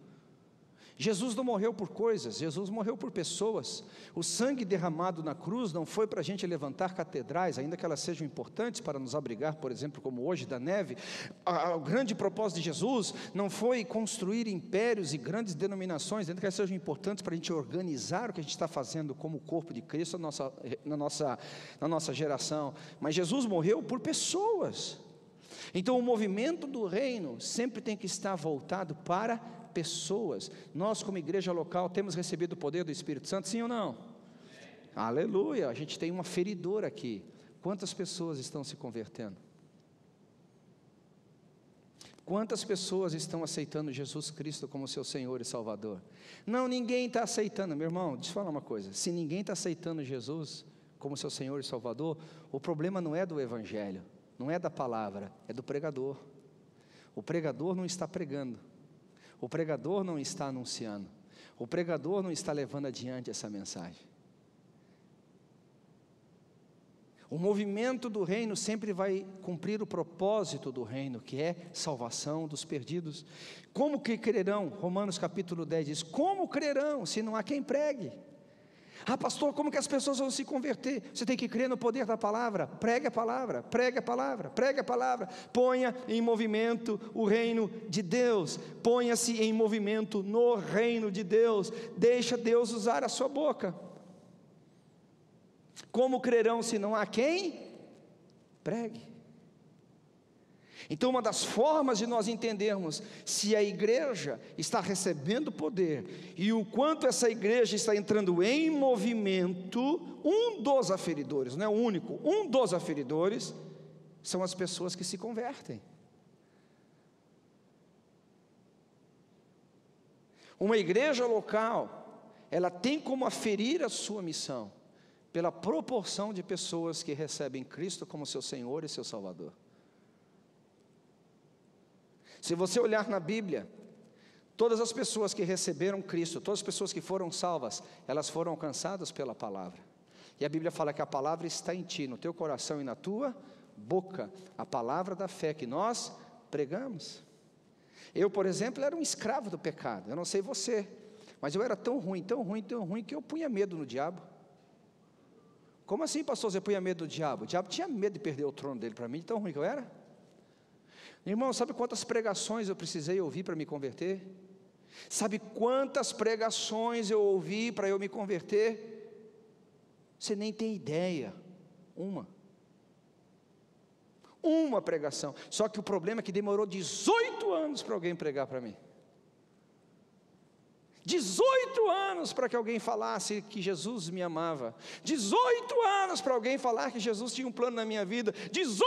Jesus não morreu por coisas, Jesus morreu por pessoas. O sangue derramado na cruz não foi para a gente levantar catedrais, ainda que elas sejam importantes para nos abrigar, por exemplo, como hoje da neve. O grande propósito de Jesus não foi construir impérios e grandes denominações, ainda que elas sejam importantes para a gente organizar o que a gente está fazendo como corpo de Cristo na nossa geração, mas Jesus morreu por pessoas. Então o movimento do reino sempre tem que estar voltado para pessoas. Nós como igreja local temos recebido o poder do Espírito Santo, sim ou não? Aleluia, a gente tem uma feridora aqui. Quantas pessoas estão se convertendo? Quantas pessoas estão aceitando Jesus Cristo como seu Senhor e Salvador? Não, ninguém está aceitando, meu irmão, deixa eu falar uma coisa, se ninguém está aceitando Jesus como seu Senhor e Salvador, o problema não é do Evangelho, não é da palavra, é do pregador. O pregador não está pregando, o pregador não está anunciando, o pregador não está levando adiante essa mensagem. O movimento do reino sempre vai cumprir o propósito do reino, que é salvação dos perdidos. Como que crerão? Romanos capítulo 10 diz: como crerão se não há quem pregue? Ah, pastor, como que as pessoas vão se converter? Você tem que crer no poder da palavra. Pregue a palavra, pregue a palavra, pregue a palavra. Ponha em movimento o reino de Deus. Ponha-se em movimento no reino de Deus. Deixa Deus usar a sua boca. Como crerão se não há quem pregue? Então uma das formas de nós entendermos se a igreja está recebendo poder e o quanto essa igreja está entrando em movimento, um dos aferidores, não é o único, um dos aferidores são as pessoas que se convertem. Uma igreja local, ela tem como aferir a sua missão pela proporção de pessoas que recebem Cristo como seu Senhor e seu Salvador. Se você olhar na Bíblia, todas as pessoas que receberam Cristo, todas as pessoas que foram salvas, elas foram alcançadas pela palavra. E a Bíblia fala que a palavra está em ti, no teu coração e na tua boca, a palavra da fé que nós pregamos. Eu, por exemplo, era um escravo do pecado, eu não sei você, mas eu era tão ruim, que eu punha medo no diabo. Como assim, pastor, você punha medo do diabo? O diabo tinha medo de perder o trono dele para mim, de tão ruim que eu era. Irmão, sabe quantas pregações eu precisei ouvir para me converter? Sabe quantas pregações eu ouvi para eu me converter? Você nem tem ideia. Uma pregação. Só que o problema é que demorou 18 anos para alguém pregar para mim. 18 anos para que alguém falasse que Jesus me amava. 18 anos para alguém falar que Jesus tinha um plano na minha vida. 18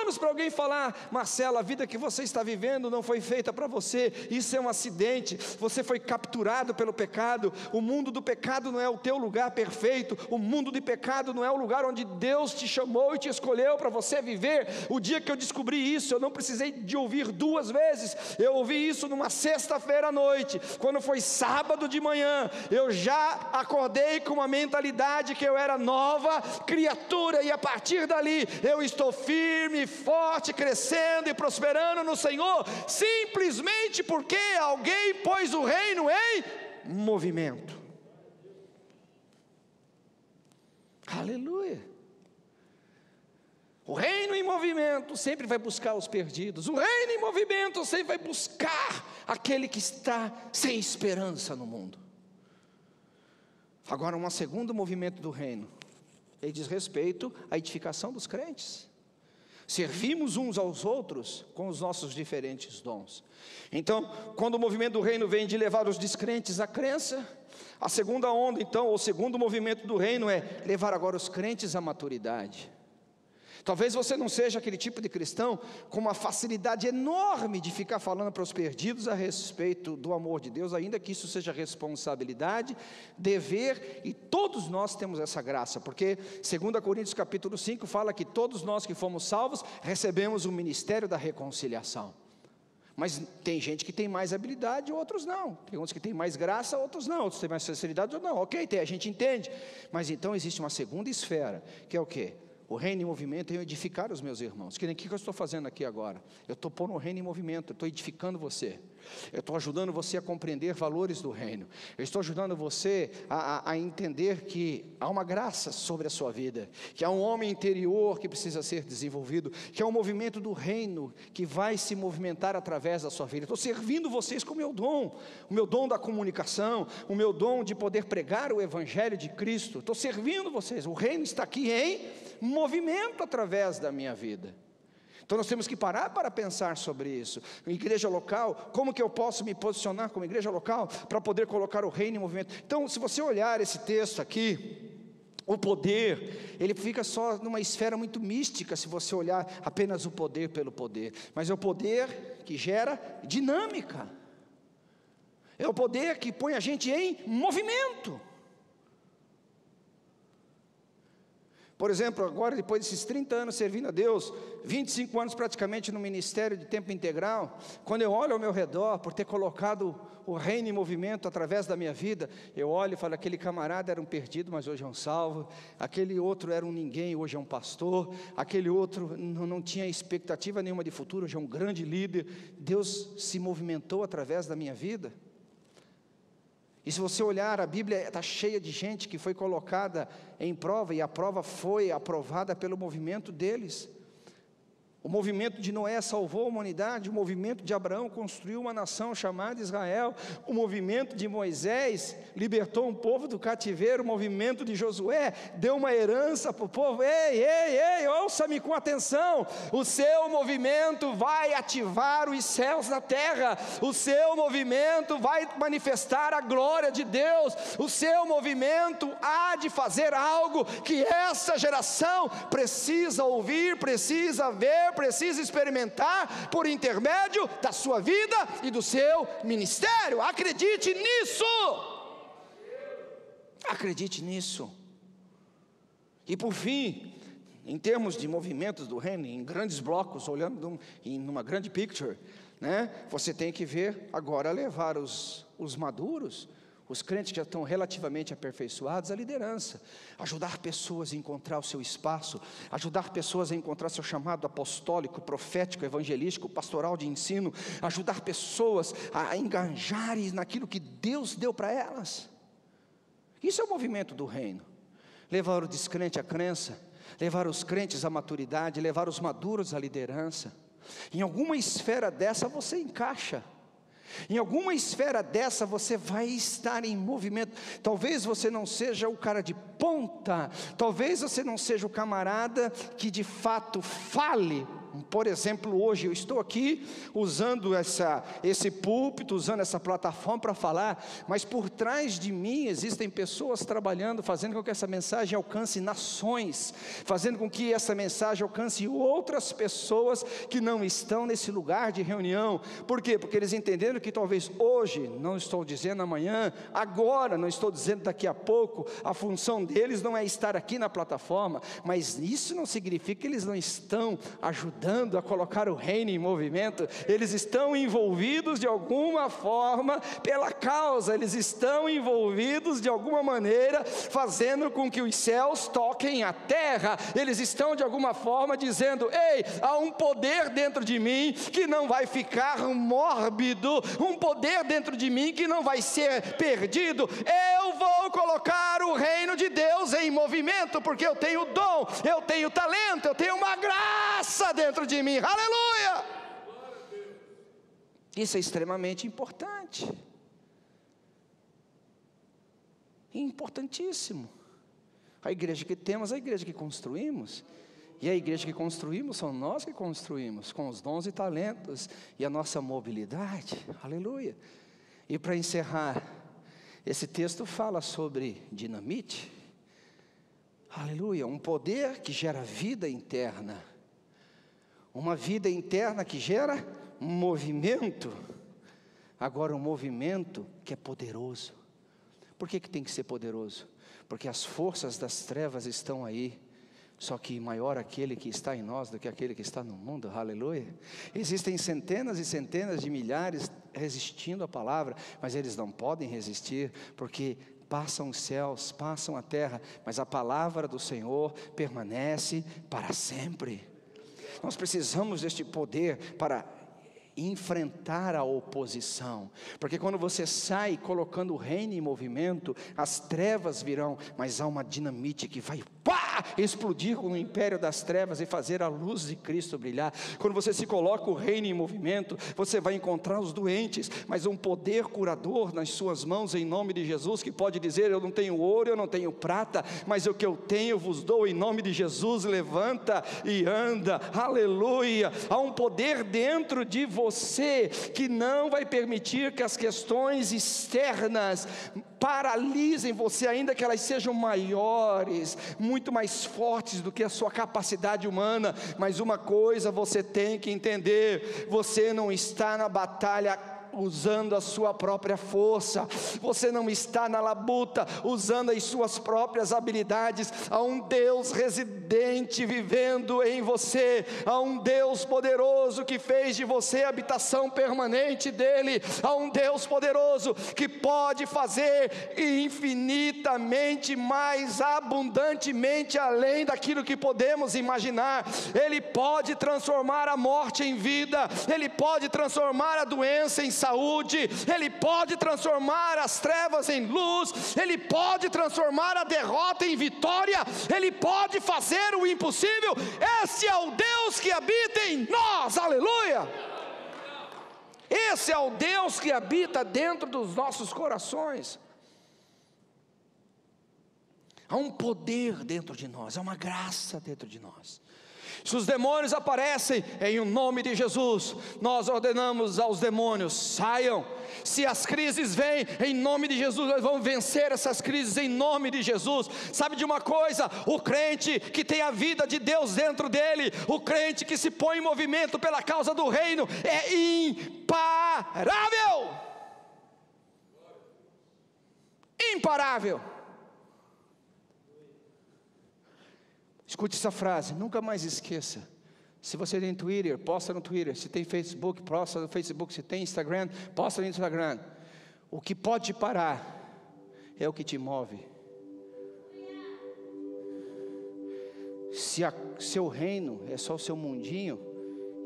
anos para alguém falar: Marcelo, a vida que você está vivendo não foi feita para você. Isso é um acidente. Você foi capturado pelo pecado. O mundo do pecado não é o teu lugar perfeito. O mundo do pecado não é o lugar onde Deus te chamou e te escolheu para você viver. O dia que eu descobri isso, eu não precisei de ouvir 2 vezes. Eu ouvi isso numa sexta-feira à noite, quando foi sábado de manhã. Eu já acordei com uma mentalidade que eu era nova criatura, e a partir dali eu estou firme, forte, crescendo e prosperando no Senhor, simplesmente porque alguém pôs o reino em movimento. Aleluia. O reino em movimento sempre vai buscar os perdidos. O reino em movimento sempre vai buscar aquele que está sem esperança no mundo. Agora, um segundo movimento do reino, ele diz respeito à edificação dos crentes. Servimos uns aos outros com os nossos diferentes dons. Então, quando o movimento do reino vem de levar os descrentes à crença, a segunda onda, então, ou o segundo movimento do reino é levar agora os crentes à maturidade. Talvez você não seja aquele tipo de cristão com uma facilidade enorme de ficar falando para os perdidos a respeito do amor de Deus, ainda que isso seja responsabilidade, dever, e todos nós temos essa graça, porque 2 Coríntios capítulo 5 fala que todos nós que fomos salvos recebemos o ministério da reconciliação. Mas tem gente que tem mais habilidade, outros não. Tem uns que têm mais graça, outros não. Outros têm mais facilidade, outros não. Ok, a gente entende. Mas então existe uma segunda esfera, que é o quê? O reino em movimento é edificar os meus irmãos. Que nem o que eu estou fazendo aqui agora? Eu estou pondo o reino em movimento, eu estou edificando você. Eu estou ajudando você a compreender valores do reino. Eu estou ajudando você a entender que há uma graça sobre a sua vida, que há um homem interior que precisa ser desenvolvido, que há um movimento do reino que vai se movimentar através da sua vida. Eu estou servindo vocês com o meu dom da comunicação, o meu dom de poder pregar o evangelho de Cristo. Estou servindo vocês. O reino está aqui em movimento através da minha vida. Então nós temos que parar para pensar sobre isso. Igreja local, como que eu posso me posicionar como igreja local para poder colocar o reino em movimento? Então, se você olhar esse texto aqui, o poder, ele fica só numa esfera muito mística, se você olhar apenas o poder pelo poder. Mas é o poder que gera dinâmica. É o poder que põe a gente em movimento. Por exemplo, agora depois desses 30 anos servindo a Deus, 25 anos praticamente no ministério de tempo integral, quando eu olho ao meu redor, por ter colocado o reino em movimento através da minha vida, eu olho e falo: aquele camarada era um perdido, mas hoje é um salvo. Aquele outro era um ninguém, hoje é um pastor. Aquele outro não tinha expectativa nenhuma de futuro, hoje é um grande líder. Deus se movimentou através da minha vida. E se você olhar, a Bíblia está cheia de gente que foi colocada em prova, e a prova foi aprovada pelo movimento deles. O movimento de Noé salvou a humanidade, o movimento de Abraão construiu uma nação chamada Israel, o movimento de Moisés libertou um povo do cativeiro, o movimento de Josué deu uma herança para o povo. Ei, ouça-me com atenção, o seu movimento vai ativar os céus na terra, o seu movimento vai manifestar a glória de Deus, o seu movimento há de fazer algo que essa geração precisa ouvir, precisa ver, precisa experimentar por intermédio da sua vida e do seu ministério. Acredite nisso. Acredite nisso. E por fim, em termos de movimentos do reino, em grandes blocos, olhando numa grande picture, né? Você tem que ver agora levar os maduros, os crentes que já estão relativamente aperfeiçoados, à liderança, ajudar pessoas a encontrar o seu espaço, ajudar pessoas a encontrar seu chamado apostólico, profético, evangelístico, pastoral de ensino, ajudar pessoas a engajarem naquilo que Deus deu para elas. Isso é o movimento do reino. Levar o descrente à crença, levar os crentes à maturidade, levar os maduros à liderança. Em alguma esfera dessa você encaixa. Em alguma esfera dessa você vai estar em movimento. Talvez você não seja o cara de ponta, talvez você não seja o camarada que de fato fale. Por exemplo, hoje eu estou aqui usando esse púlpito, usando essa plataforma para falar, mas por trás de mim existem pessoas trabalhando, fazendo com que essa mensagem alcance nações, fazendo com que essa mensagem alcance outras pessoas que não estão nesse lugar de reunião. Por quê? Porque eles entenderam que talvez hoje, não estou dizendo amanhã, agora, não estou dizendo daqui a pouco, a função deles não é estar aqui na plataforma, mas isso não significa que eles não estão ajudando a colocar o reino em movimento. Eles estão envolvidos de alguma forma pela causa, eles estão envolvidos de alguma maneira, fazendo com que os céus toquem a terra. Eles estão de alguma forma dizendo: ei, há um poder dentro de mim que não vai ficar mórbido, um poder dentro de mim que não vai ser perdido. Eu vou colocar o reino de Deus em movimento, porque eu tenho dom, eu tenho talento, eu tenho uma graça dentro de mim, aleluia. Isso é extremamente importante, importantíssimo. A igreja que temos, a igreja que construímos, e a igreja que construímos, são nós que construímos, com os dons e talentos, e a nossa mobilidade, aleluia. E para encerrar, esse texto fala sobre dinamite, aleluia, um poder que gera vida interna, uma vida interna que gera movimento. Agora, um movimento que é poderoso. Por que tem que ser poderoso? Porque as forças das trevas estão aí, só que maior aquele que está em nós do que aquele que está no mundo, aleluia. Existem centenas e centenas de milhares resistindo à palavra, mas eles não podem resistir, porque passam os céus, passam a terra, mas a palavra do Senhor permanece para sempre. Nós precisamos deste poder para enfrentar a oposição, porque quando você sai colocando o reino em movimento, as trevas virão, mas há uma dinamite que vai explodir com o império das trevas e fazer a luz de Cristo brilhar. Quando você se coloca o reino em movimento, você vai encontrar os doentes, mas um poder curador nas suas mãos, em nome de Jesus, que pode dizer: eu não tenho ouro, eu não tenho prata, mas o que eu tenho eu vos dou, em nome de Jesus. Levanta e anda, aleluia. Há um poder dentro de você que não vai permitir que as questões externas paralisem você, ainda que elas sejam maiores, muito mais fortes do que a sua capacidade humana. Mas uma coisa você tem que entender: você não está na batalha usando a sua própria força, você não está na labuta usando as suas próprias habilidades. Há um Deus residente vivendo em você, há um Deus poderoso que fez de você a habitação permanente dele, há um Deus poderoso que pode fazer infinitamente mais abundantemente além daquilo que podemos imaginar. Ele pode transformar a morte em vida, ele pode transformar a doença em saúde, ele pode transformar as trevas em luz, ele pode transformar a derrota em vitória, ele pode fazer o impossível. Esse é o Deus que habita em nós, aleluia. Esse é o Deus que habita dentro dos nossos corações. Há um poder dentro de nós, há uma graça dentro de nós. Se os demônios aparecem em o nome de Jesus, nós ordenamos aos demônios: saiam. Se as crises vêm, em nome de Jesus, nós vamos vencer essas crises em nome de Jesus. Sabe de uma coisa? O crente que tem a vida de Deus dentro dele, o crente que se põe em movimento pela causa do reino, é imparável. Imparável. Escute essa frase, nunca mais esqueça. Se você tem Twitter, posta no Twitter. Se tem Facebook, posta no Facebook. Se tem Instagram, posta no Instagram. O que pode te parar é o que te move. Se seu reino é só o seu mundinho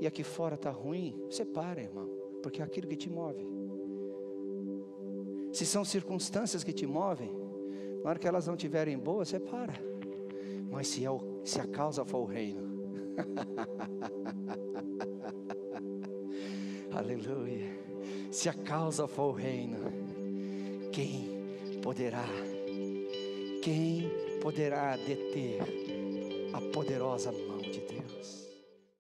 e aqui fora está ruim, você para, irmão, porque é aquilo que te move. Se são circunstâncias que te movem, na hora que elas não estiverem boas, você para. Mas se a causa for o reino, Aleluia. Se a causa for o reino, quem poderá deter a poderosa mão